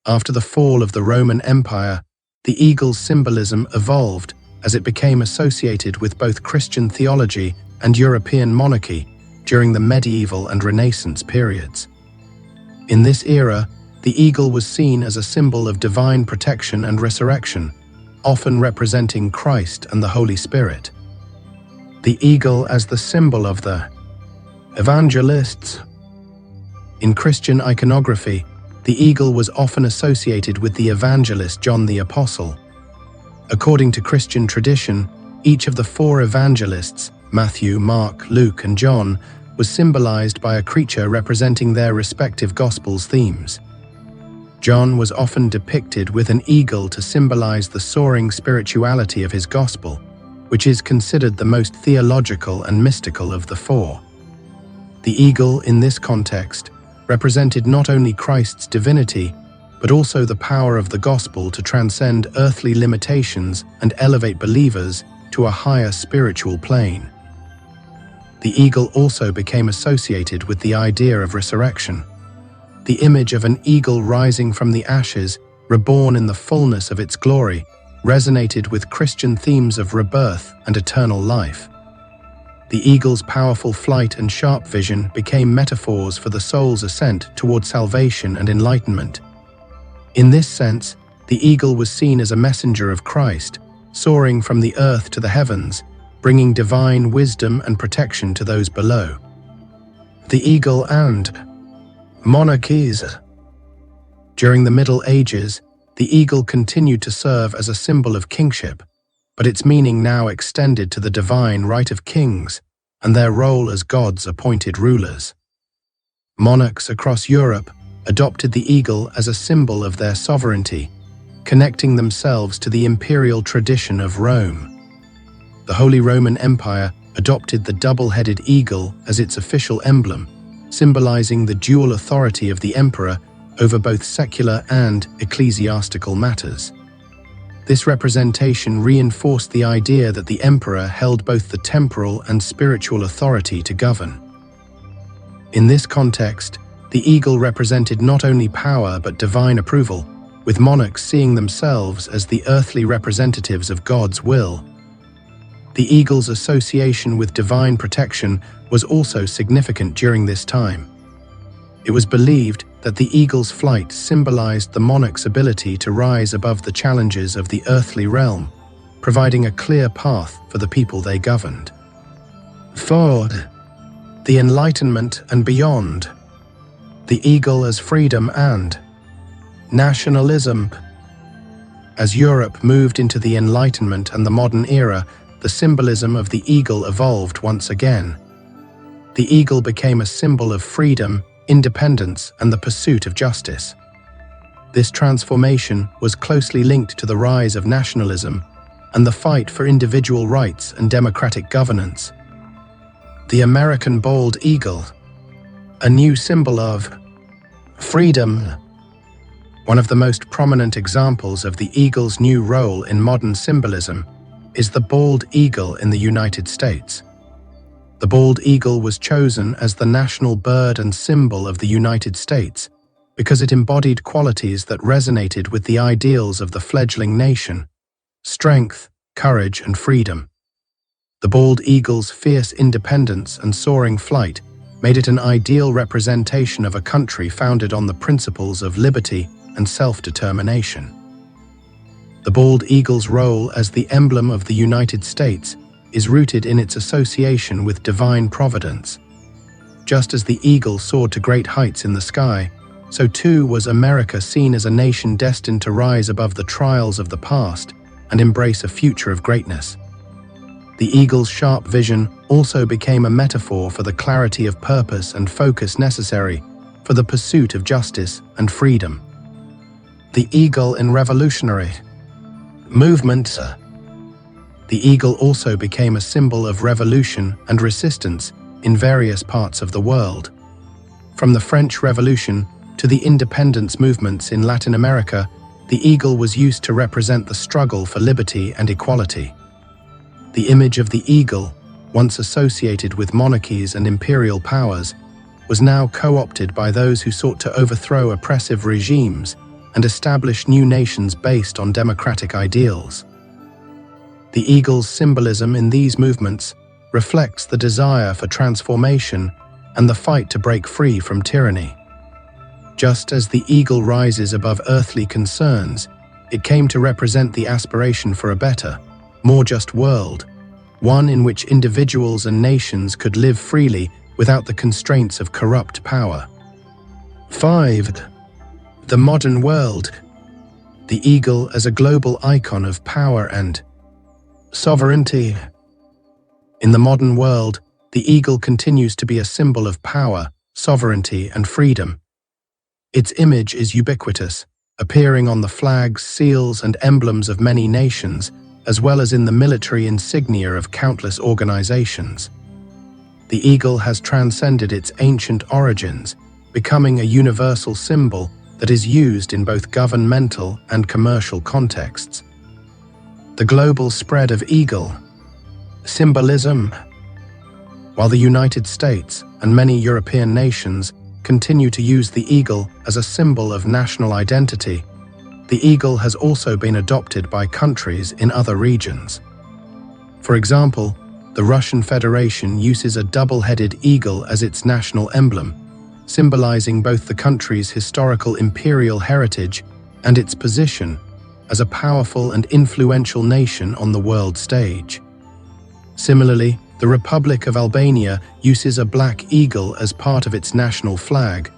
Speaker 1: After the fall of the Roman Empire, the eagle's symbolism evolved as it became associated with both Christian theology and European monarchy during the medieval and Renaissance periods. In this era, the eagle was seen as a symbol of divine protection and resurrection, often representing Christ and the Holy Spirit. The eagle as the symbol of the evangelists. In Christian iconography, the eagle was often associated with the evangelist John the Apostle. According to Christian tradition, each of the four evangelists, Matthew, Mark, Luke, and John, was symbolized by a creature representing their respective Gospels' themes. John was often depicted with an eagle to symbolize the soaring spirituality of his gospel, which is considered the most theological and mystical of the four. The eagle, in this context, represented not only Christ's divinity, but also the power of the gospel to transcend earthly limitations and elevate believers to a higher spiritual plane. The eagle also became associated with the idea of resurrection. The image of an eagle rising from the ashes, reborn in the fullness of its glory, resonated with Christian themes of rebirth and eternal life. The eagle's powerful flight and sharp vision became metaphors for the soul's ascent toward salvation and enlightenment. In this sense, the eagle was seen as a messenger of Christ, soaring from the earth to the heavens, bringing divine wisdom and protection to those below. The eagle and monarchies. During the Middle Ages, the eagle continued to serve as a symbol of kingship, but its meaning now extended to the divine right of kings and their role as God's appointed rulers. Monarchs across Europe adopted the eagle as a symbol of their sovereignty, connecting themselves to the imperial tradition of Rome. The Holy Roman Empire adopted the double-headed eagle as its official emblem, symbolizing the dual authority of the emperor over both secular and ecclesiastical matters. This representation reinforced the idea that the emperor held both the temporal and spiritual authority to govern. In this context, the eagle represented not only power but divine approval, with monarchs seeing themselves as the earthly representatives of God's will. The eagle's association with divine protection was also significant during this time. It was believed that the eagle's flight symbolized the monarch's ability to rise above the challenges of the earthly realm, providing a clear path for the people they governed. 4. The Enlightenment and beyond. The eagle as freedom and nationalism. As Europe moved into the Enlightenment and the modern era, the symbolism of the eagle evolved once again. The eagle became a symbol of freedom, independence, and the pursuit of justice. This transformation was closely linked to the rise of nationalism and the fight for individual rights and democratic governance. The American bald eagle, a new symbol of freedom. One of the most prominent examples of the eagle's new role in modern symbolism is the bald eagle in the United States. The bald eagle was chosen as the national bird and symbol of the United States because it embodied qualities that resonated with the ideals of the fledgling nation: strength, courage, and freedom. The bald eagle's fierce independence and soaring flight made it an ideal representation of a country founded on the principles of liberty and self-determination. The bald eagle's role as the emblem of the United States is rooted in its association with divine providence. Just as the eagle soared to great heights in the sky, so too was America seen as a nation destined to rise above the trials of the past and embrace a future of greatness. The eagle's sharp vision also became a metaphor for the clarity of purpose and focus necessary for the pursuit of justice and freedom. The eagle in revolutionary movement. The eagle also became a symbol of revolution and resistance in various parts of the world. From the French Revolution to the independence movements in Latin America, the eagle was used to represent the struggle for liberty and equality. The image of the eagle, once associated with monarchies and imperial powers, was now co-opted by those who sought to overthrow oppressive regimes and establish new nations based on democratic ideals. The eagle's symbolism in these movements reflects the desire for transformation and the fight to break free from tyranny. Just as the eagle rises above earthly concerns, it came to represent the aspiration for a better, more just world, one in which individuals and nations could live freely without the constraints of corrupt power. 5. The modern world. The eagle as a global icon of power and sovereignty. In the modern world, the eagle continues to be a symbol of power, sovereignty, and freedom. Its image is ubiquitous, appearing on the flags, seals, and emblems of many nations, as well as in the military insignia of countless organizations. The eagle has transcended its ancient origins, becoming a universal symbol that is used in both governmental and commercial contexts. The global spread of eagle symbolism. While the United States and many European nations continue to use the eagle as a symbol of national identity, the eagle has also been adopted by countries in other regions. For example, the Russian Federation uses a double-headed eagle as its national emblem, symbolizing both the country's historical imperial heritage and its position as a powerful and influential nation on the world stage. Similarly, the Republic of Albania uses a black eagle as part of its national flag,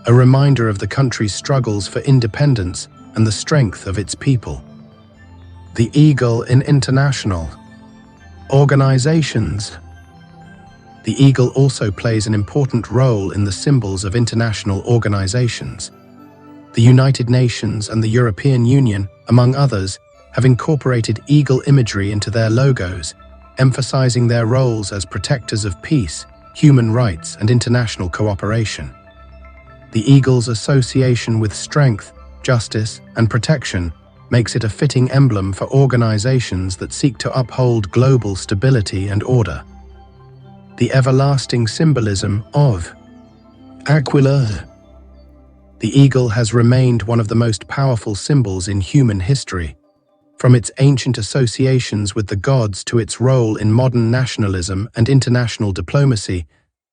Speaker 1: a reminder of the country's struggles for independence and the strength of its people. The eagle in international organizations. The eagle also plays an important role in the symbols of international organizations. The United Nations and the European Union, among others, have incorporated eagle imagery into their logos, emphasizing their roles as protectors of peace, human rights, and international cooperation. The eagle's association with strength, justice, and protection makes it a fitting emblem for organizations that seek to uphold global stability and order. The everlasting symbolism of Aquila. The eagle has remained one of the most powerful symbols in human history. From its ancient associations with the gods to its role in modern nationalism and international diplomacy,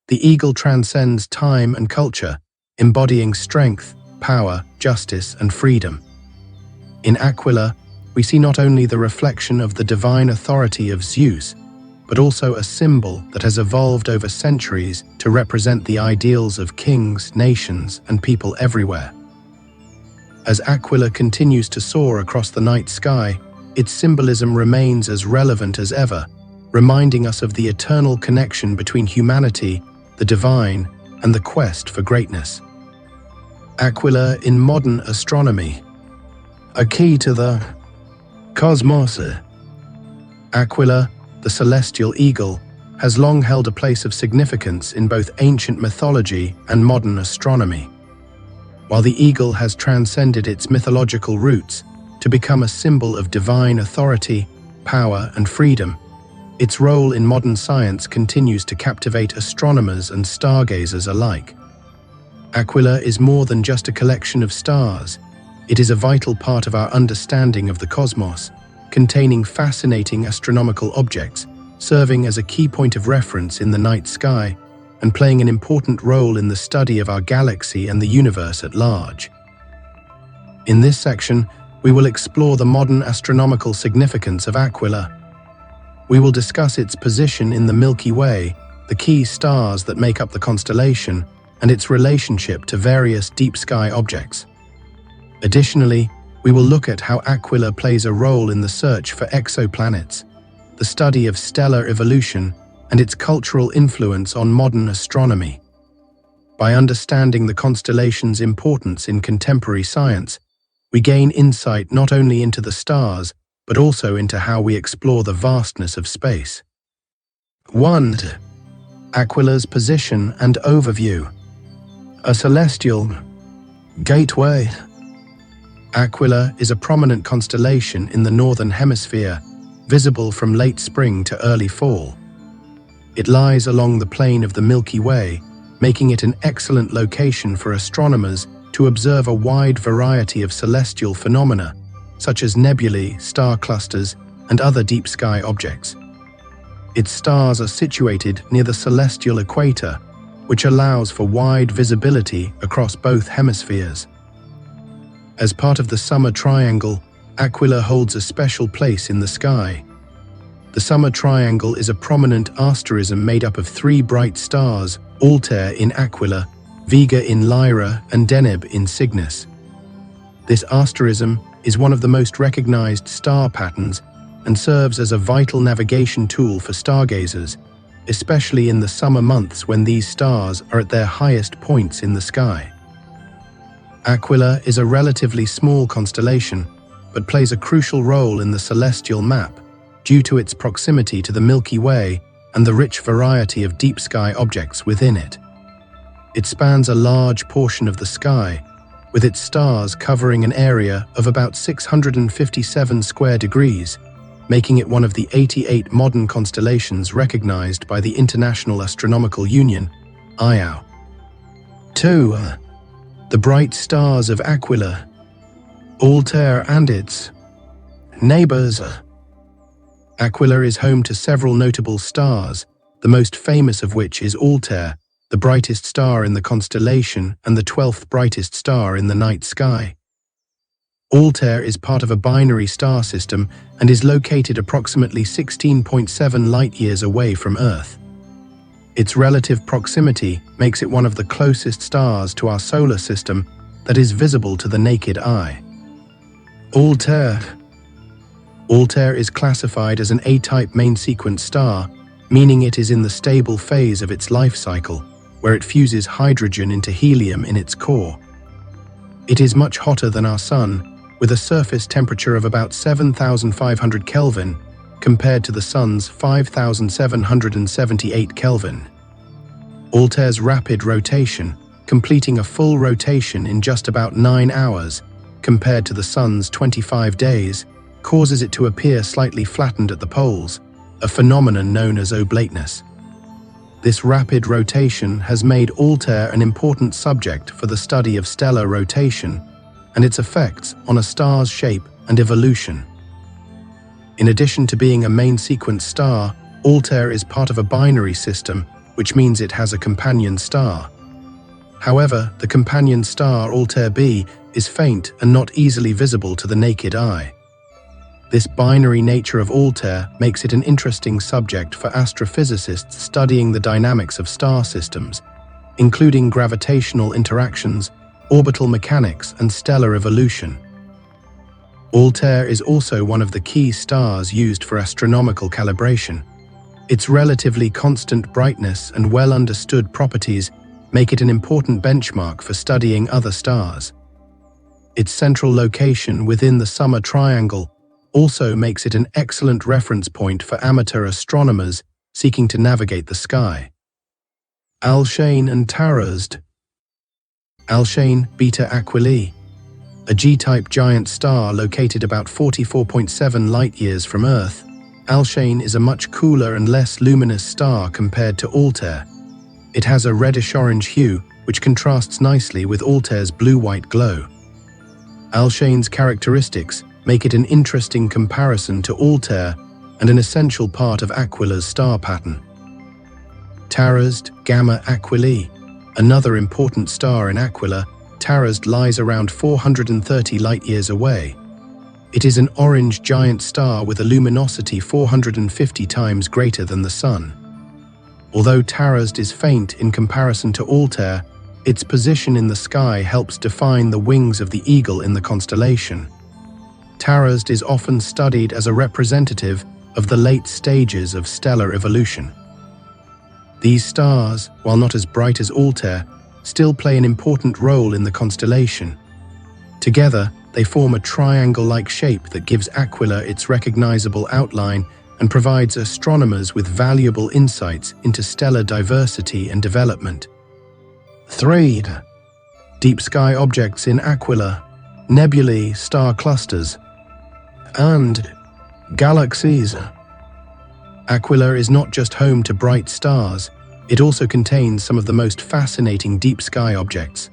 Speaker 1: the eagle transcends time and culture, embodying strength, power, justice, and freedom. In Aquila, we see not only the reflection of the divine authority of Zeus, but also a symbol that has evolved over centuries to represent the ideals of kings, nations, and people everywhere. As Aquila continues to soar across the night sky, its symbolism remains as relevant as ever, reminding us of the eternal connection between humanity, the divine, and the quest for greatness. Aquila in modern astronomy. A key to the cosmos. Aquila, the celestial eagle, has long held a place of significance in both ancient mythology and modern astronomy. While the eagle has transcended its mythological roots to become a symbol of divine authority, power, and freedom, its role in modern science continues to captivate astronomers and stargazers alike. Aquila is more than just a collection of stars. It is a vital part of our understanding of the cosmos, containing fascinating astronomical objects, serving as a key point of reference in the night sky, and playing an important role in the study of our galaxy and the universe at large. In this section, we will explore the modern astronomical significance of Aquila. We will discuss its position in the Milky Way, the key stars that make up the constellation, and its relationship to various deep sky objects. Additionally, we will look at how Aquila plays a role in the search for exoplanets, the study of stellar evolution, and its cultural influence on modern astronomy. By understanding the constellation's importance in contemporary science, we gain insight not only into the stars, but also into how we explore the vastness of space. 1. Aquila's position and overview. A celestial gateway. Aquila is a prominent constellation in the northern hemisphere, visible from late spring to early fall. It lies along the plane of the Milky Way, making it an excellent location for astronomers to observe a wide variety of celestial phenomena, such as nebulae, star clusters, and other deep sky objects. Its stars are situated near the celestial equator, which allows for wide visibility across both hemispheres. As part of the summer triangle, Aquila holds a special place in the sky. The summer triangle is a prominent asterism made up of 3 bright stars, Altair in Aquila, Vega in Lyra, and Deneb in Cygnus. This asterism is one of the most recognized star patterns and serves as a vital navigation tool for stargazers, especially in the summer months when these stars are at their highest points in the sky. Aquila is a relatively small constellation, but plays a crucial role in the celestial map due to its proximity to the Milky Way and the rich variety of deep sky objects within it. It spans a large portion of the sky, with its stars covering an area of about 657 square degrees, making it one of the 88 modern constellations recognized by the International Astronomical Union, IAU. 2. The bright stars of Aquila, Altair and its neighbors. Aquila is home to several notable stars, the most famous of which is Altair, the brightest star in the constellation and the 12th brightest star in the night sky. Altair is part of a binary star system and is located approximately 16.7 light-years away from Earth. Its relative proximity makes it one of the closest stars to our solar system that is visible to the naked eye. Altair is classified as an A-type main-sequence star, meaning it is in the stable phase of its life cycle, where it fuses hydrogen into helium in its core. It is much hotter than our Sun, with a surface temperature of about 7,500 Kelvin, compared to the Sun's 5,778 Kelvin. Altair's rapid rotation, completing a full rotation in just about 9 hours, compared to the Sun's 25 days, causes it to appear slightly flattened at the poles, a phenomenon known as oblateness. This rapid rotation has made Altair an important subject for the study of stellar rotation and its effects on a star's shape and evolution. In addition to being a main-sequence star, Altair is part of a binary system, which means it has a companion star. However, the companion star Altair B is faint and not easily visible to the naked eye. This binary nature of Altair makes it an interesting subject for astrophysicists studying the dynamics of star systems, including gravitational interactions, orbital mechanics, and stellar evolution. Altair is also one of the key stars used for astronomical calibration. Its relatively constant brightness and well-understood properties make it an important benchmark for studying other stars. Its central location within the Summer Triangle also makes it an excellent reference point for amateur astronomers seeking to navigate the sky. Alcane and Tarazd. Alcane Beta Aquilae, a G-type giant star located about 44.7 light-years from Earth. Alcane is a much cooler and less luminous star compared to Altair. It has a reddish-orange hue, which contrasts nicely with Altair's blue-white glow. Alcane's characteristics make it an interesting comparison to Altair and an essential part of Aquila's star pattern. Tarazd Gamma Aquilae, another important star in Aquila. Tarazd lies around 430 light-years away. It is an orange giant star with a luminosity 450 times greater than the Sun. Although Tarazd is faint in comparison to Altair, its position in the sky helps define the wings of the eagle in the constellation. Tarazd is often studied as a representative of the late stages of stellar evolution. These stars, while not as bright as Altair, still play an important role in the constellation. Together, they form a triangle-like shape that gives Aquila its recognizable outline and provides astronomers with valuable insights into stellar diversity and development. 3. Deep sky objects in Aquila, nebulae, star clusters, and galaxies. Aquila is not just home to bright stars, it also contains some of the most fascinating deep sky objects.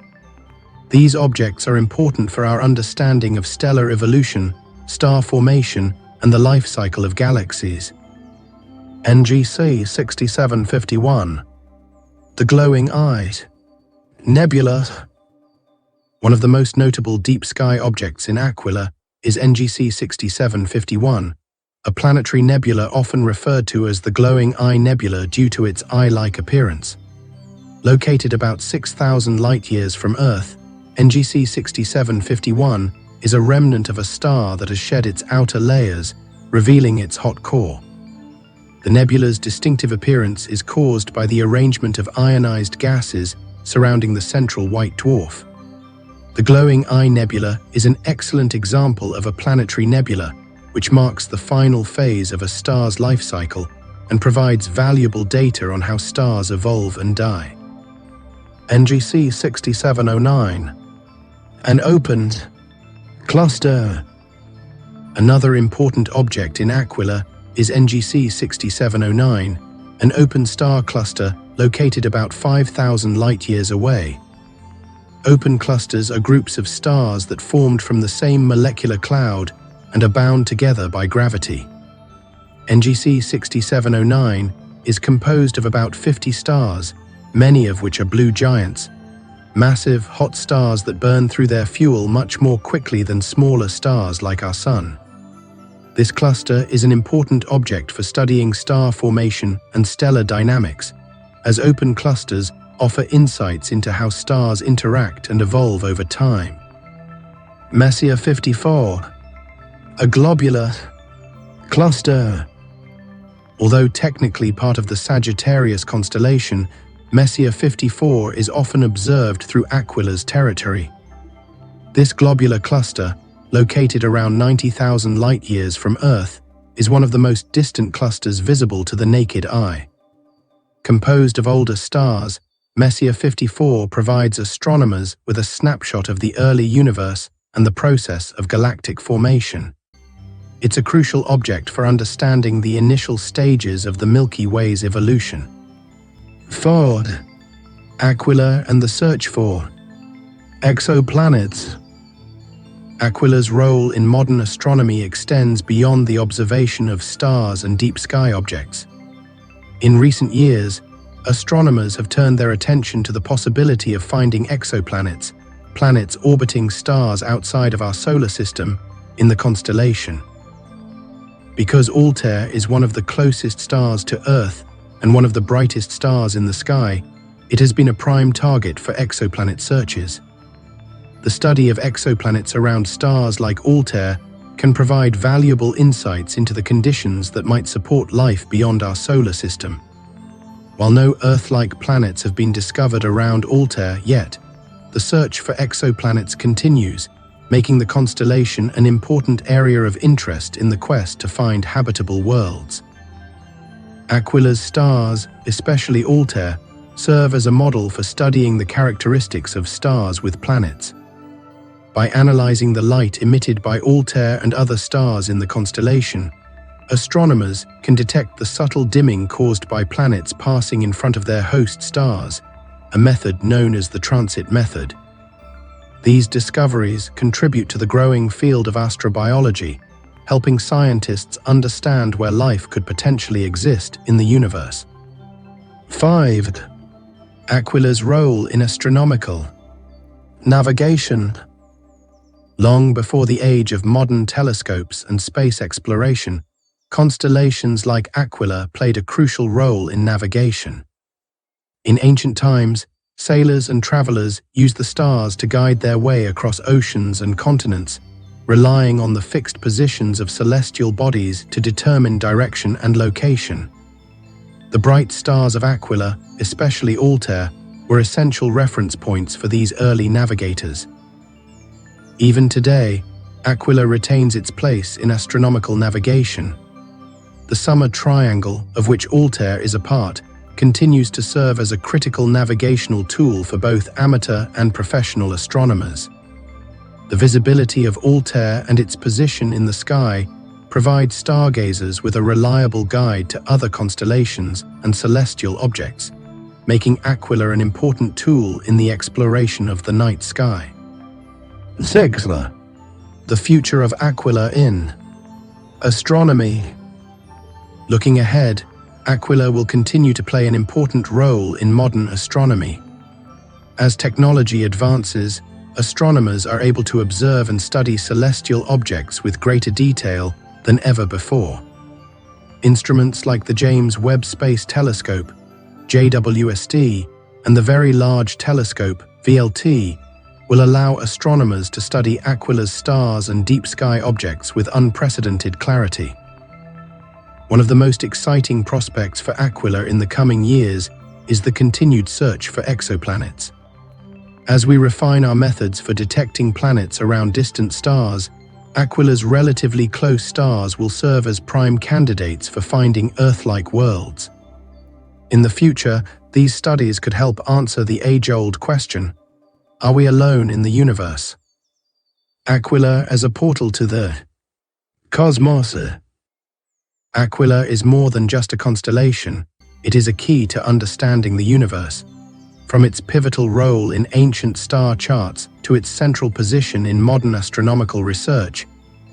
Speaker 1: These objects are important for our understanding of stellar evolution, star formation, and the life cycle of galaxies. NGC 6751. The glowing eyes. Nebula. One of the most notable deep sky objects in Aquila is NGC 6751, a planetary nebula often referred to as the glowing eye nebula due to its eye-like appearance. Located about 6,000 light-years from Earth, NGC 6751 is a remnant of a star that has shed its outer layers, revealing its hot core. The nebula's distinctive appearance is caused by the arrangement of ionized gases surrounding the central white dwarf. The glowing eye nebula is an excellent example of a planetary nebula, which marks the final phase of a star's life cycle and provides valuable data on how stars evolve and die. NGC 6709. An opened cluster. Another important object in Aquila is NGC 6709, an open star cluster located about 5,000 light-years away. Open clusters are groups of stars that formed from the same molecular cloud and are bound together by gravity. NGC 6709 is composed of about 50 stars, many of which are blue giants, massive, hot stars that burn through their fuel much more quickly than smaller stars like our Sun. This cluster is an important object for studying star formation and stellar dynamics, as open clusters offer insights into how stars interact and evolve over time. Messier 54. A globular cluster. Although technically part of the Sagittarius constellation, Messier 54 is often observed through Aquila's territory. This globular cluster, located around 90,000 light-years from Earth, is one of the most distant clusters visible to the naked eye. Composed of older stars, Messier 54 provides astronomers with a snapshot of the early universe and the process of galactic formation. It's a crucial object for understanding the initial stages of the Milky Way's evolution. Ford, Aquila and the search for exoplanets. Aquila's role in modern astronomy extends beyond the observation of stars and deep sky objects. In recent years, astronomers have turned their attention to the possibility of finding exoplanets, planets orbiting stars outside of our solar system, in the constellation. Because Altair is one of the closest stars to Earth and one of the brightest stars in the sky, it has been a prime target for exoplanet searches. The study of exoplanets around stars like Altair can provide valuable insights into the conditions that might support life beyond our solar system. While no Earth-like planets have been discovered around Altair yet, the search for exoplanets continues, making the constellation an important area of interest in the quest to find habitable worlds. Aquila's stars, especially Altair, serve as a model for studying the characteristics of stars with planets. By analyzing the light emitted by Altair and other stars in the constellation, astronomers can detect the subtle dimming caused by planets passing in front of their host stars, a method known as the transit method. These discoveries contribute to the growing field of astrobiology, helping scientists understand where life could potentially exist in the universe. 5. Aquila's role in astronomical navigation. Long before the age of modern telescopes and space exploration, constellations like Aquila played a crucial role in navigation. In ancient times, sailors and travelers used the stars to guide their way across oceans and continents, relying on the fixed positions of celestial bodies to determine direction and location. The bright stars of Aquila, especially Altair, were essential reference points for these early navigators. Even today, Aquila retains its place in astronomical navigation. The summer triangle, of which Altair is a part, continues to serve as a critical navigational tool for both amateur and professional astronomers. The visibility of Altair and its position in the sky provide stargazers with a reliable guide to other constellations and celestial objects, making Aquila an important tool in the exploration of the night sky. 6. The future of Aquila in astronomy. Looking ahead, Aquila will continue to play an important role in modern astronomy. As technology advances, astronomers are able to observe and study celestial objects with greater detail than ever before. Instruments like the James Webb Space Telescope, JWST, and the Very Large Telescope, VLT, will allow astronomers to study Aquila's stars and deep sky objects with unprecedented clarity. One of the most exciting prospects for Aquila in the coming years is the continued search for exoplanets. As we refine our methods for detecting planets around distant stars, Aquila's relatively close stars will serve as prime candidates for finding Earth-like worlds. In the future, these studies could help answer the age-old question, are we alone in the universe? Aquila as a portal to the cosmos. Aquila is more than just a constellation, it is a key to understanding the universe. From its pivotal role in ancient star charts to its central position in modern astronomical research,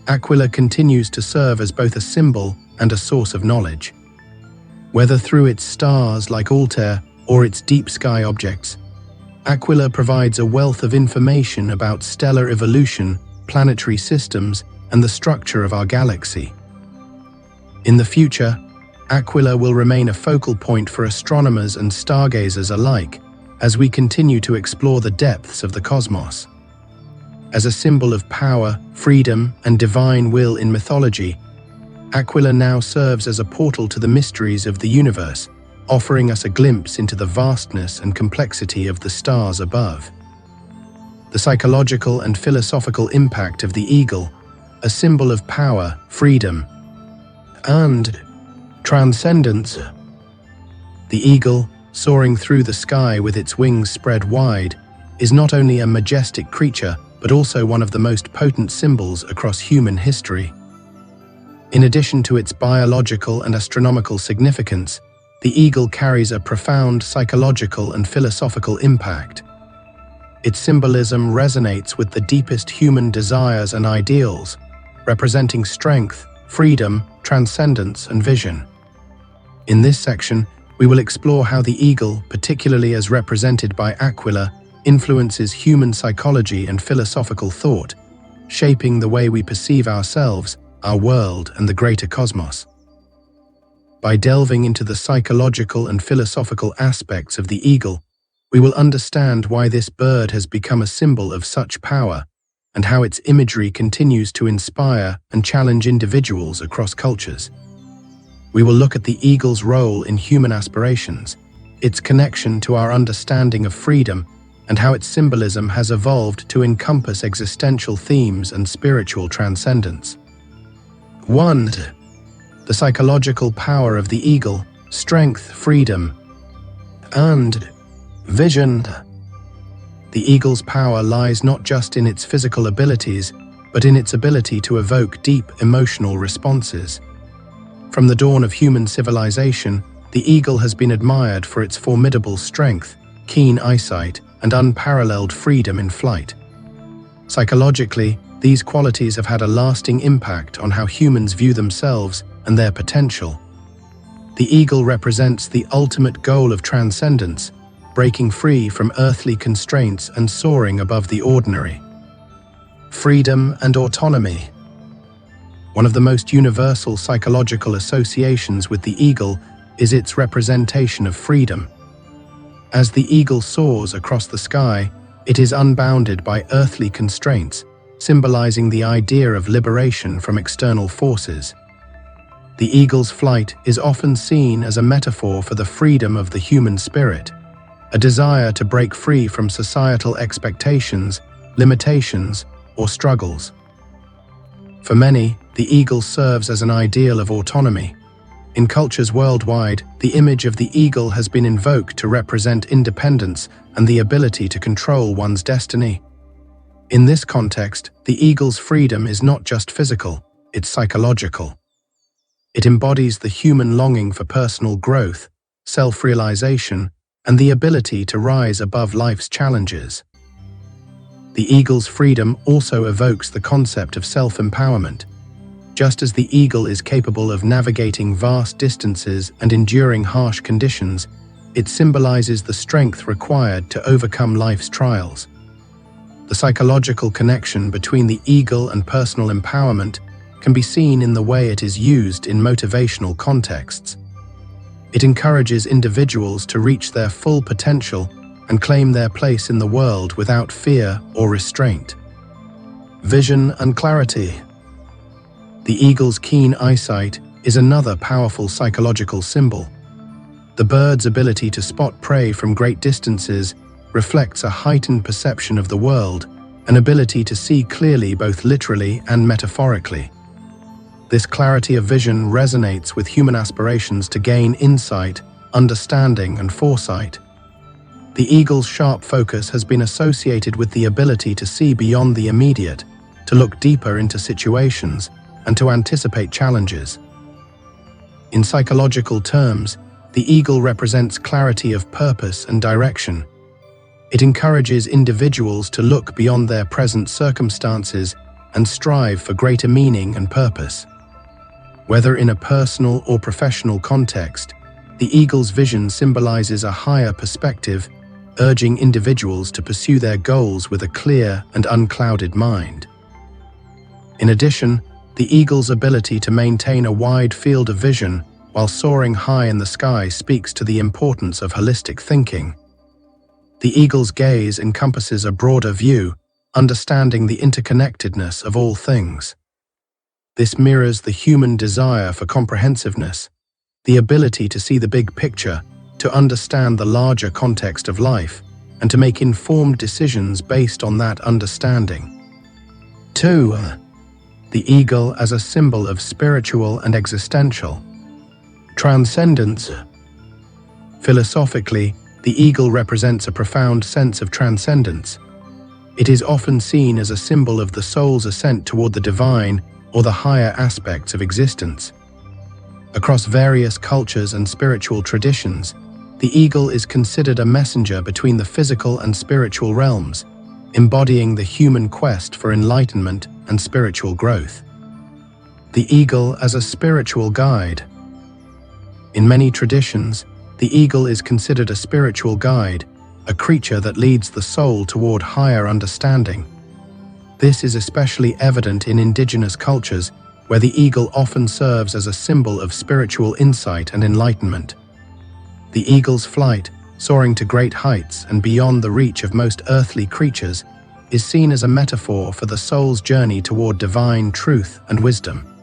Speaker 1: Aquila continues to serve as both a symbol and a source of knowledge. Whether through its stars like Altair or its deep sky objects, Aquila provides a wealth of information about stellar evolution, planetary systems, and the structure of our galaxy. In the future, Aquila will remain a focal point for astronomers and stargazers alike as we continue to explore the depths of the cosmos. As a symbol of power, freedom, and divine will in mythology, Aquila now serves as a portal to the mysteries of the universe, offering us a glimpse into the vastness and complexity of the stars above. The psychological and philosophical impact of the eagle, a symbol of power, freedom, and transcendence. The eagle, soaring through the sky with its wings spread wide, is not only a majestic creature, but also one of the most potent symbols across human history. In addition to its biological and astronomical significance, the eagle carries a profound psychological and philosophical impact. Its symbolism resonates with the deepest human desires and ideals, representing strength, freedom, transcendence, and vision. In this section, we will explore how the eagle, particularly as represented by Aquila, influences human psychology and philosophical thought, shaping the way we perceive ourselves, our world, and the greater cosmos. By delving into the psychological and philosophical aspects of the eagle, we will understand why this bird has become a symbol of such power and how its imagery continues to inspire and challenge individuals across cultures. We will look at the eagle's role in human aspirations, its connection to our understanding of freedom, and how its symbolism has evolved to encompass existential themes and spiritual transcendence. 1. The psychological power of the eagle, strength, freedom, and vision. The eagle's power lies not just in its physical abilities, but in its ability to evoke deep emotional responses. From the dawn of human civilization, the eagle has been admired for its formidable strength, keen eyesight, and unparalleled freedom in flight. Psychologically, these qualities have had a lasting impact on how humans view themselves and their potential. The eagle represents the ultimate goal of transcendence, breaking free from earthly constraints and soaring above the ordinary. Freedom and autonomy. One of the most universal psychological associations with the eagle is its representation of freedom. As the eagle soars across the sky, it is unbounded by earthly constraints, symbolizing the idea of liberation from external forces. The eagle's flight is often seen as a metaphor for the freedom of the human spirit, a desire to break free from societal expectations, limitations, or struggles. For many, the eagle serves as an ideal of autonomy. In cultures worldwide, the image of the eagle has been invoked to represent independence and the ability to control one's destiny. In this context, the eagle's freedom is not just physical, it's psychological. It embodies the human longing for personal growth, self-realization, and the ability to rise above life's challenges. The eagle's freedom also evokes the concept of self-empowerment. Just as the eagle is capable of navigating vast distances and enduring harsh conditions, it symbolizes the strength required to overcome life's trials. The psychological connection between the eagle and personal empowerment can be seen in the way it is used in motivational contexts. It encourages individuals to reach their full potential and claim their place in the world without fear or restraint. Vision and clarity. The eagle's keen eyesight is another powerful psychological symbol. The bird's ability to spot prey from great distances reflects a heightened perception of the world, an ability to see clearly both literally and metaphorically. This clarity of vision resonates with human aspirations to gain insight, understanding, and foresight. The eagle's sharp focus has been associated with the ability to see beyond the immediate, to look deeper into situations, and to anticipate challenges. In psychological terms, the eagle represents clarity of purpose and direction. It encourages individuals to look beyond their present circumstances and strive for greater meaning and purpose. Whether in a personal or professional context, the eagle's vision symbolizes a higher perspective, urging individuals to pursue their goals with a clear and unclouded mind. In addition, the eagle's ability to maintain a wide field of vision while soaring high in the sky speaks to the importance of holistic thinking. The eagle's gaze encompasses a broader view, understanding the interconnectedness of all things. This mirrors the human desire for comprehensiveness, the ability to see the big picture, to understand the larger context of life, and to make informed decisions based on that understanding. 2. The eagle as a symbol of spiritual and existential transcendence. Philosophically, the eagle represents a profound sense of transcendence. It is often seen as a symbol of the soul's ascent toward the divine or the higher aspects of existence. Across various cultures and spiritual traditions, the eagle is considered a messenger between the physical and spiritual realms, embodying the human quest for enlightenment and spiritual growth. The eagle as a spiritual guide. In many traditions, the eagle is considered a spiritual guide, a creature that leads the soul toward higher understanding. This is especially evident in indigenous cultures, where the eagle often serves as a symbol of spiritual insight and enlightenment. The eagle's flight, soaring to great heights and beyond the reach of most earthly creatures, is seen as a metaphor for the soul's journey toward divine truth and wisdom.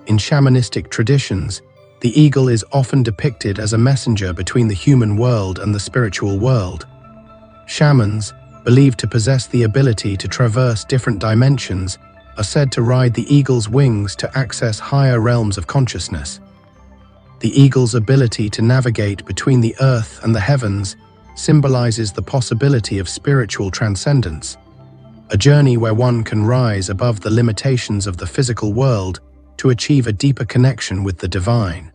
Speaker 1: In shamanistic traditions, the eagle is often depicted as a messenger between the human world and the spiritual world. Shamans, believed to possess the ability to traverse different dimensions, are said to ride the eagle's wings to access higher realms of consciousness. The eagle's ability to navigate between the earth and the heavens symbolizes the possibility of spiritual transcendence, a journey where one can rise above the limitations of the physical world to achieve a deeper connection with the divine.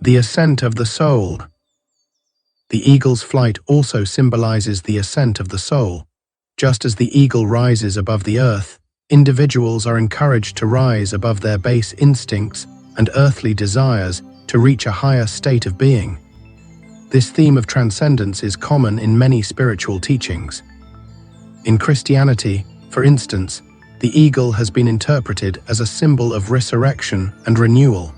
Speaker 1: The ascent of the soul. The eagle's flight also symbolizes the ascent of the soul. Just as the eagle rises above the earth, individuals are encouraged to rise above their base instincts and earthly desires to reach a higher state of being. This theme of transcendence is common in many spiritual teachings. In Christianity, for instance, the eagle has been interpreted as a symbol of resurrection and renewal.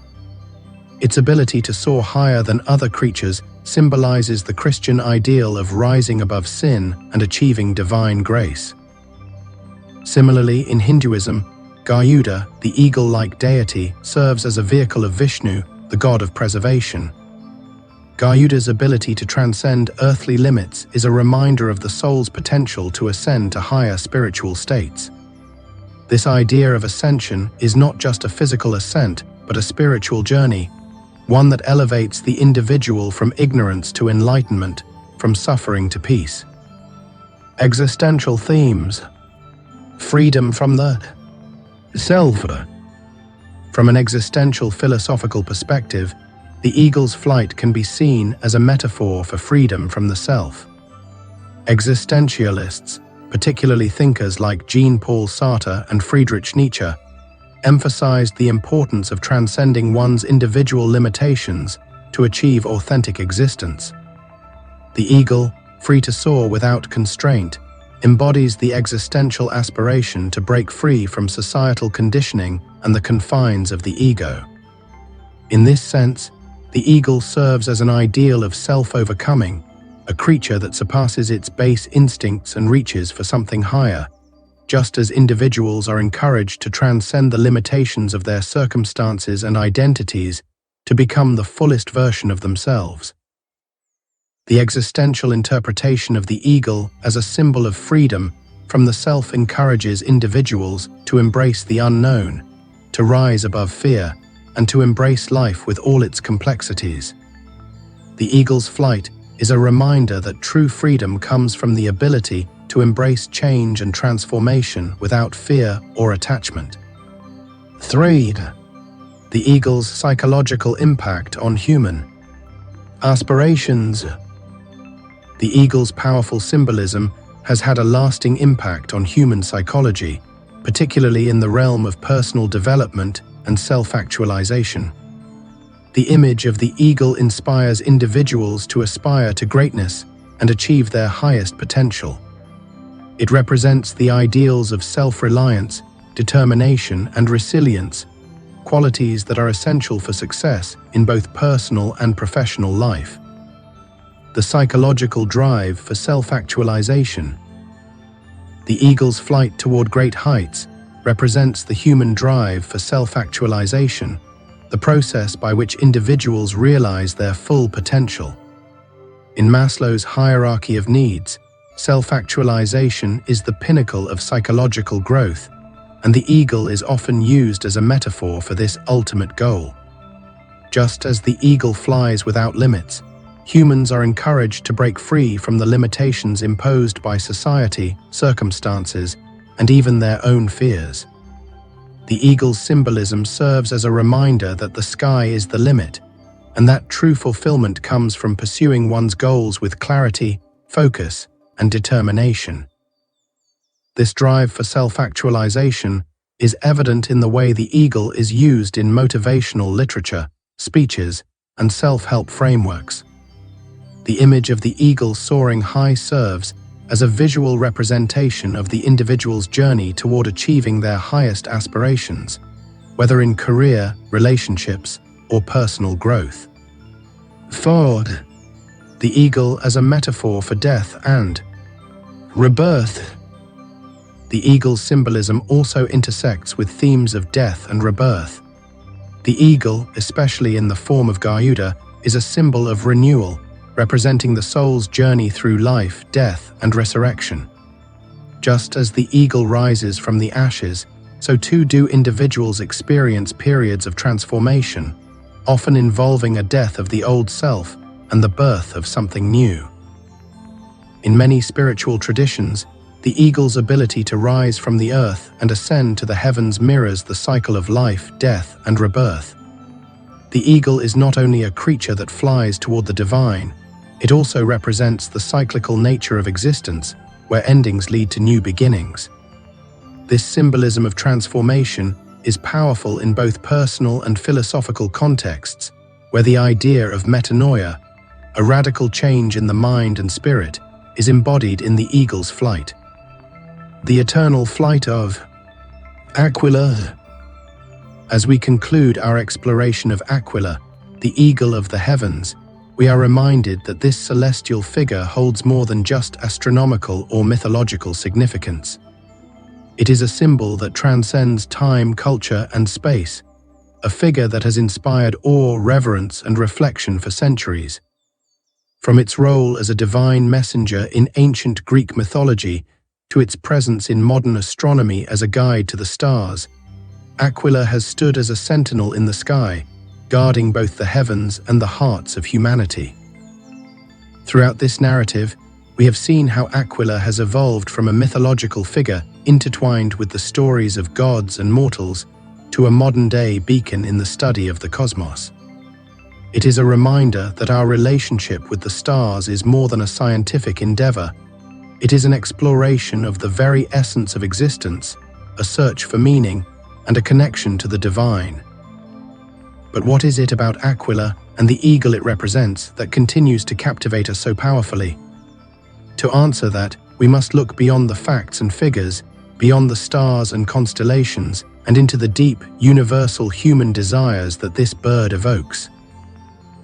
Speaker 1: Its ability to soar higher than other creatures symbolizes the Christian ideal of rising above sin and achieving divine grace. Similarly, in Hinduism, Garuda, the eagle-like deity, serves as a vehicle of Vishnu, the god of preservation. Garuda's ability to transcend earthly limits is a reminder of the soul's potential to ascend to higher spiritual states. This idea of ascension is not just a physical ascent, but a spiritual journey, one that elevates the individual from ignorance to enlightenment, from suffering to peace. Existential themes. Freedom from the self. From an existential philosophical perspective, the eagle's flight can be seen as a metaphor for freedom from the self. Existentialists, particularly thinkers like Jean-Paul Sartre and Friedrich Nietzsche, emphasized the importance of transcending one's individual limitations to achieve authentic existence. The eagle, free to soar without constraint, embodies the existential aspiration to break free from societal conditioning and the confines of the ego. In this sense, the eagle serves as an ideal of self-overcoming, a creature that surpasses its base instincts and reaches for something higher, just as individuals are encouraged to transcend the limitations of their circumstances and identities to become the fullest version of themselves. The existential interpretation of the eagle as a symbol of freedom from the self encourages individuals to embrace the unknown, to rise above fear, and to embrace life with all its complexities. The eagle's flight is a reminder that true freedom comes from the ability to embrace change and transformation without fear or attachment. 3. The eagle's psychological impact on human aspirations. The eagle's powerful symbolism has had a lasting impact on human psychology, particularly in the realm of personal development and self-actualization. The image of the eagle inspires individuals to aspire to greatness and achieve their highest potential. It represents the ideals of self-reliance, determination, and resilience, qualities that are essential for success in both personal and professional life. The psychological drive for self-actualization. The eagle's flight toward great heights represents the human drive for self-actualization, the process by which individuals realize their full potential. In Maslow's hierarchy of needs, self-actualization is the pinnacle of psychological growth, and the eagle is often used as a metaphor for this ultimate goal. Just as the eagle flies without limits, humans are encouraged to break free from the limitations imposed by society, circumstances, and even their own fears. The eagle's symbolism serves as a reminder that the sky is the limit, and that true fulfillment comes from pursuing one's goals with clarity, focus, and determination. This drive for self-actualization is evident in the way the eagle is used in motivational literature, speeches, and self-help frameworks. The image of the eagle soaring high serves as a visual representation of the individual's journey toward achieving their highest aspirations, whether in career, relationships, or personal growth. 4. The eagle as a metaphor for death and rebirth. The eagle's symbolism also intersects with themes of death and rebirth. The eagle, especially in the form of Garuda, is a symbol of renewal, representing the soul's journey through life, death, and resurrection. Just as the eagle rises from the ashes, so too do individuals experience periods of transformation, often involving a death of the old self and the birth of something new. In many spiritual traditions, the eagle's ability to rise from the earth and ascend to the heavens mirrors the cycle of life, death, and rebirth. The eagle is not only a creature that flies toward the divine, it also represents the cyclical nature of existence, where endings lead to new beginnings. This symbolism of transformation is powerful in both personal and philosophical contexts, where the idea of metanoia, a radical change in the mind and spirit, is embodied in the eagle's flight. The eternal flight of Aquila. As we conclude our exploration of Aquila, the eagle of the heavens, we are reminded that this celestial figure holds more than just astronomical or mythological significance. It is a symbol that transcends time, culture, and space, a figure that has inspired awe, reverence, and reflection for centuries. From its role as a divine messenger in ancient Greek mythology to its presence in modern astronomy as a guide to the stars, Aquila has stood as a sentinel in the sky, guarding both the heavens and the hearts of humanity. Throughout this narrative, we have seen how Aquila has evolved from a mythological figure intertwined with the stories of gods and mortals to a modern-day beacon in the study of the cosmos. It is a reminder that our relationship with the stars is more than a scientific endeavor. It is an exploration of the very essence of existence, a search for meaning, and a connection to the divine. But what is it about Aquila and the eagle it represents that continues to captivate us so powerfully? To answer that, we must look beyond the facts and figures, beyond the stars and constellations, and into the deep, universal human desires that this bird evokes.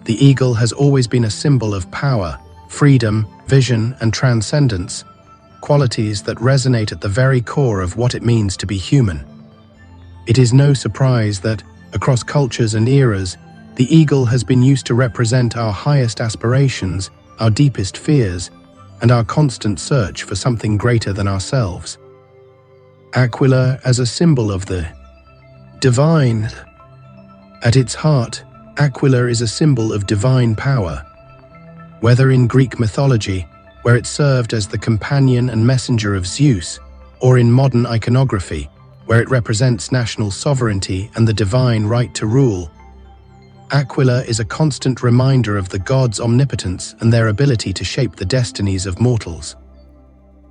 Speaker 1: The eagle has always been a symbol of power, freedom, vision, and transcendence, qualities that resonate at the very core of what it means to be human. It is no surprise that, across cultures and eras, the eagle has been used to represent our highest aspirations our deepest fears, and our constant search for something greater than ourselves. Aquila as a symbol of the divine. At its heart, Aquila is a symbol of divine power. Whether in Greek mythology, where it served as the companion and messenger of Zeus, or in modern iconography, where it represents national sovereignty and the divine right to rule, Aquila is a constant reminder of the gods' omnipotence and their ability to shape the destinies of mortals.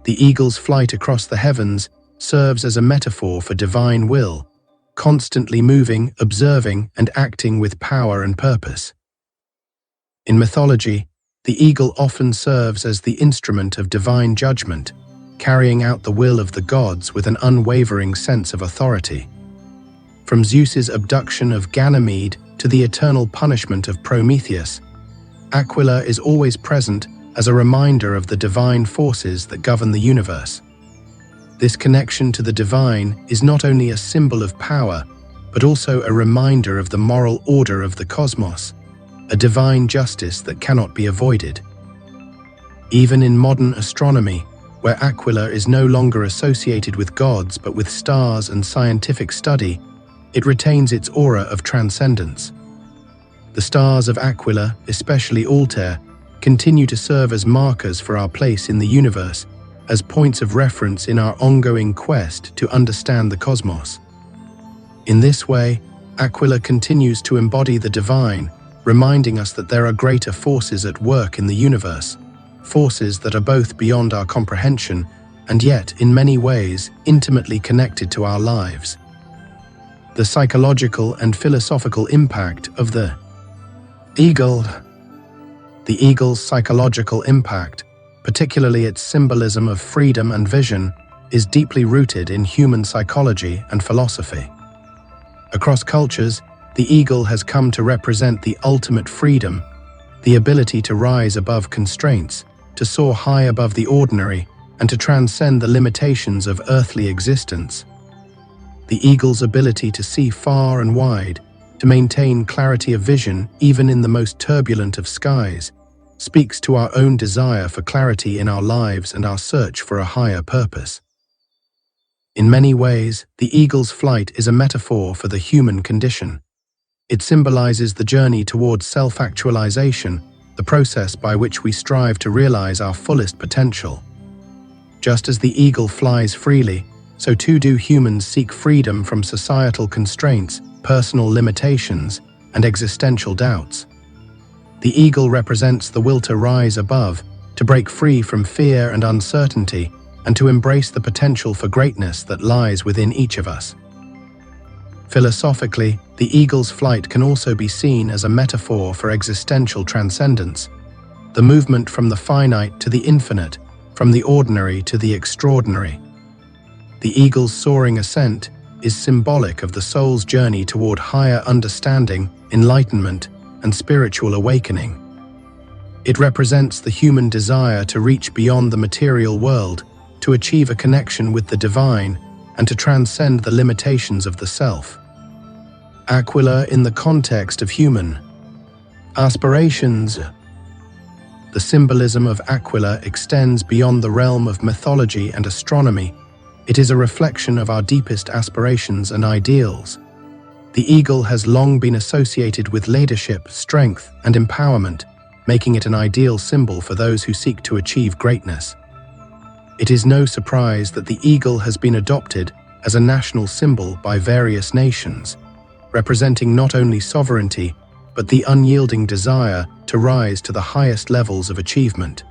Speaker 1: The eagle's flight across the heavens serves as a metaphor for divine will, constantly moving, observing, and acting with power and purpose. In mythology, the eagle often serves as the instrument of divine judgment, carrying out the will of the gods with an unwavering sense of authority. From Zeus's abduction of Ganymede to the eternal punishment of Prometheus, Aquila is always present as a reminder of the divine forces that govern the universe. This connection to the divine is not only a symbol of power, but also a reminder of the moral order of the cosmos, a divine justice that cannot be avoided. Even in modern astronomy, where Aquila is no longer associated with gods but with stars and scientific study, it retains its aura of transcendence. The stars of Aquila, especially Altair, continue to serve as markers for our place in the universe, as points of reference in our ongoing quest to understand the cosmos. In this way, Aquila continues to embody the divine, reminding us that there are greater forces at work in the universe, forces that are both beyond our comprehension and yet, in many ways, intimately connected to our lives. The psychological and philosophical impact of the eagle. The eagle's psychological impact, particularly its symbolism of freedom and vision, is deeply rooted in human psychology and philosophy. Across cultures, the eagle has come to represent the ultimate freedom, the ability to rise above constraints, to soar high above the ordinary, and to transcend the limitations of earthly existence. The eagle's ability to see far and wide, to maintain clarity of vision even in the most turbulent of skies, speaks to our own desire for clarity in our lives and our search for a higher purpose. In many ways, the eagle's flight is a metaphor for the human condition. It symbolizes the journey towards self-actualization, the process by which we strive to realize our fullest potential. Just as the eagle flies freely, so too do humans seek freedom from societal constraints, personal limitations, and existential doubts. The eagle represents the will to rise above, to break free from fear and uncertainty, and to embrace the potential for greatness that lies within each of us. Philosophically, the eagle's flight can also be seen as a metaphor for existential transcendence, the movement from the finite to the infinite, from the ordinary to the extraordinary. The eagle's soaring ascent is symbolic of the soul's journey toward higher understanding, enlightenment, and spiritual awakening. It represents the human desire to reach beyond the material world, to achieve a connection with the divine, and to transcend the limitations of the self. Aquila in the context of human aspirations. The symbolism of Aquila extends beyond the realm of mythology and astronomy. It is a reflection of our deepest aspirations and ideals. The eagle has long been associated with leadership, strength, and empowerment, making it an ideal symbol for those who seek to achieve greatness. It is no surprise that the eagle has been adopted as a national symbol by various nations, representing not only sovereignty, but the unyielding desire to rise to the highest levels of achievement.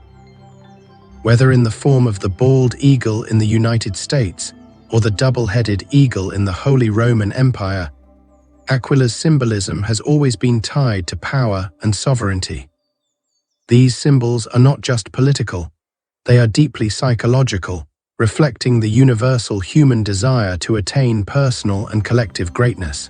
Speaker 1: Whether in the form of the bald eagle in the United States or the double-headed eagle in the Holy Roman Empire, Aquila's symbolism has always been tied to power and sovereignty. These symbols are not just political, they are deeply psychological, reflecting the universal human desire to attain personal and collective greatness.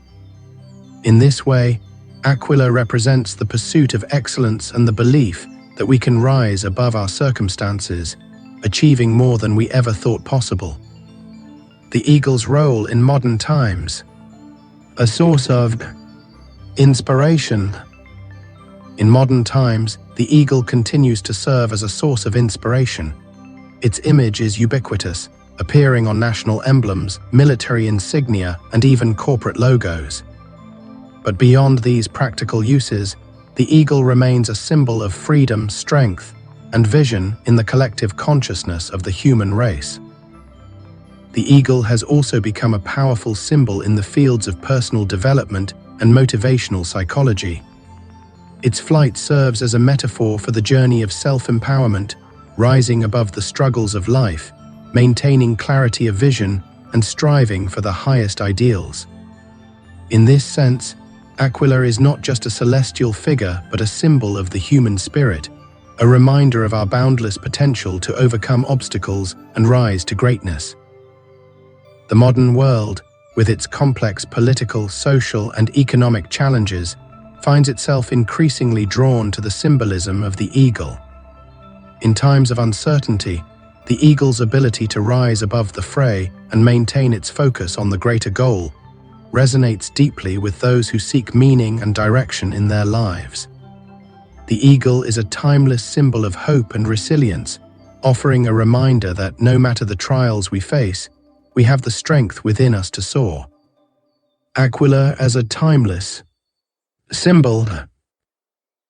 Speaker 1: In this way, Aquila represents the pursuit of excellence and the belief that we can rise above our circumstances, achieving more than we ever thought possible. The eagle's role in modern times. A source of inspiration. In modern times, the eagle continues to serve as a source of inspiration. Its image is ubiquitous, appearing on national emblems, military insignia, and even corporate logos. But beyond these practical uses, the eagle remains a symbol of freedom, strength, and vision in the collective consciousness of the human race. The eagle has also become a powerful symbol in the fields of personal development and motivational psychology. Its flight serves as a metaphor for the journey of self-empowerment, rising above the struggles of life, maintaining clarity of vision, and striving for the highest ideals. In this sense, Aquila is not just a celestial figure but a symbol of the human spirit, a reminder of our boundless potential to overcome obstacles and rise to greatness. The modern world, with its complex political, social, and economic challenges, finds itself increasingly drawn to the symbolism of the eagle. In times of uncertainty, the eagle's ability to rise above the fray and maintain its focus on the greater goal resonates deeply with those who seek meaning and direction in their lives. The eagle is a timeless symbol of hope and resilience, offering a reminder that no matter the trials we face, we have the strength within us to soar. Aquila as a timeless symbol.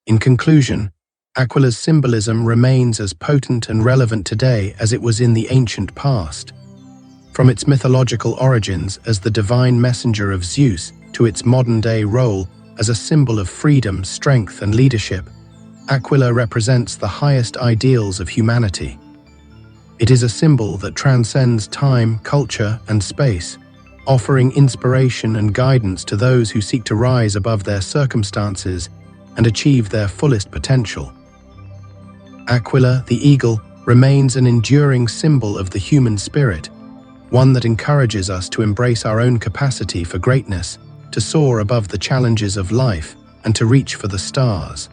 Speaker 1: In conclusion, Aquila's symbolism remains as potent and relevant today as it was in the ancient past. From its mythological origins as the divine messenger of Zeus to its modern-day role as a symbol of freedom, strength, and leadership, Aquila represents the highest ideals of humanity. It is a symbol that transcends time, culture, and space, offering inspiration and guidance to those who seek to rise above their circumstances and achieve their fullest potential. Aquila, the eagle, remains an enduring symbol of the human spirit, one that encourages us to embrace our own capacity for greatness, to soar above the challenges of life, and to reach for the stars.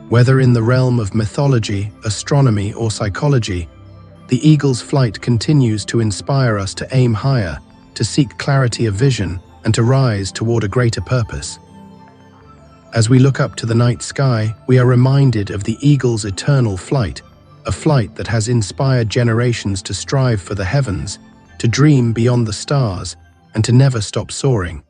Speaker 1: Whether in the realm of mythology, astronomy, or psychology, the eagle's flight continues to inspire us to aim higher, to seek clarity of vision, and to rise toward a greater purpose. As we look up to the night sky, we are reminded of the eagle's eternal flight, a flight that has inspired generations to strive for the heavens, to dream beyond the stars, and to never stop soaring.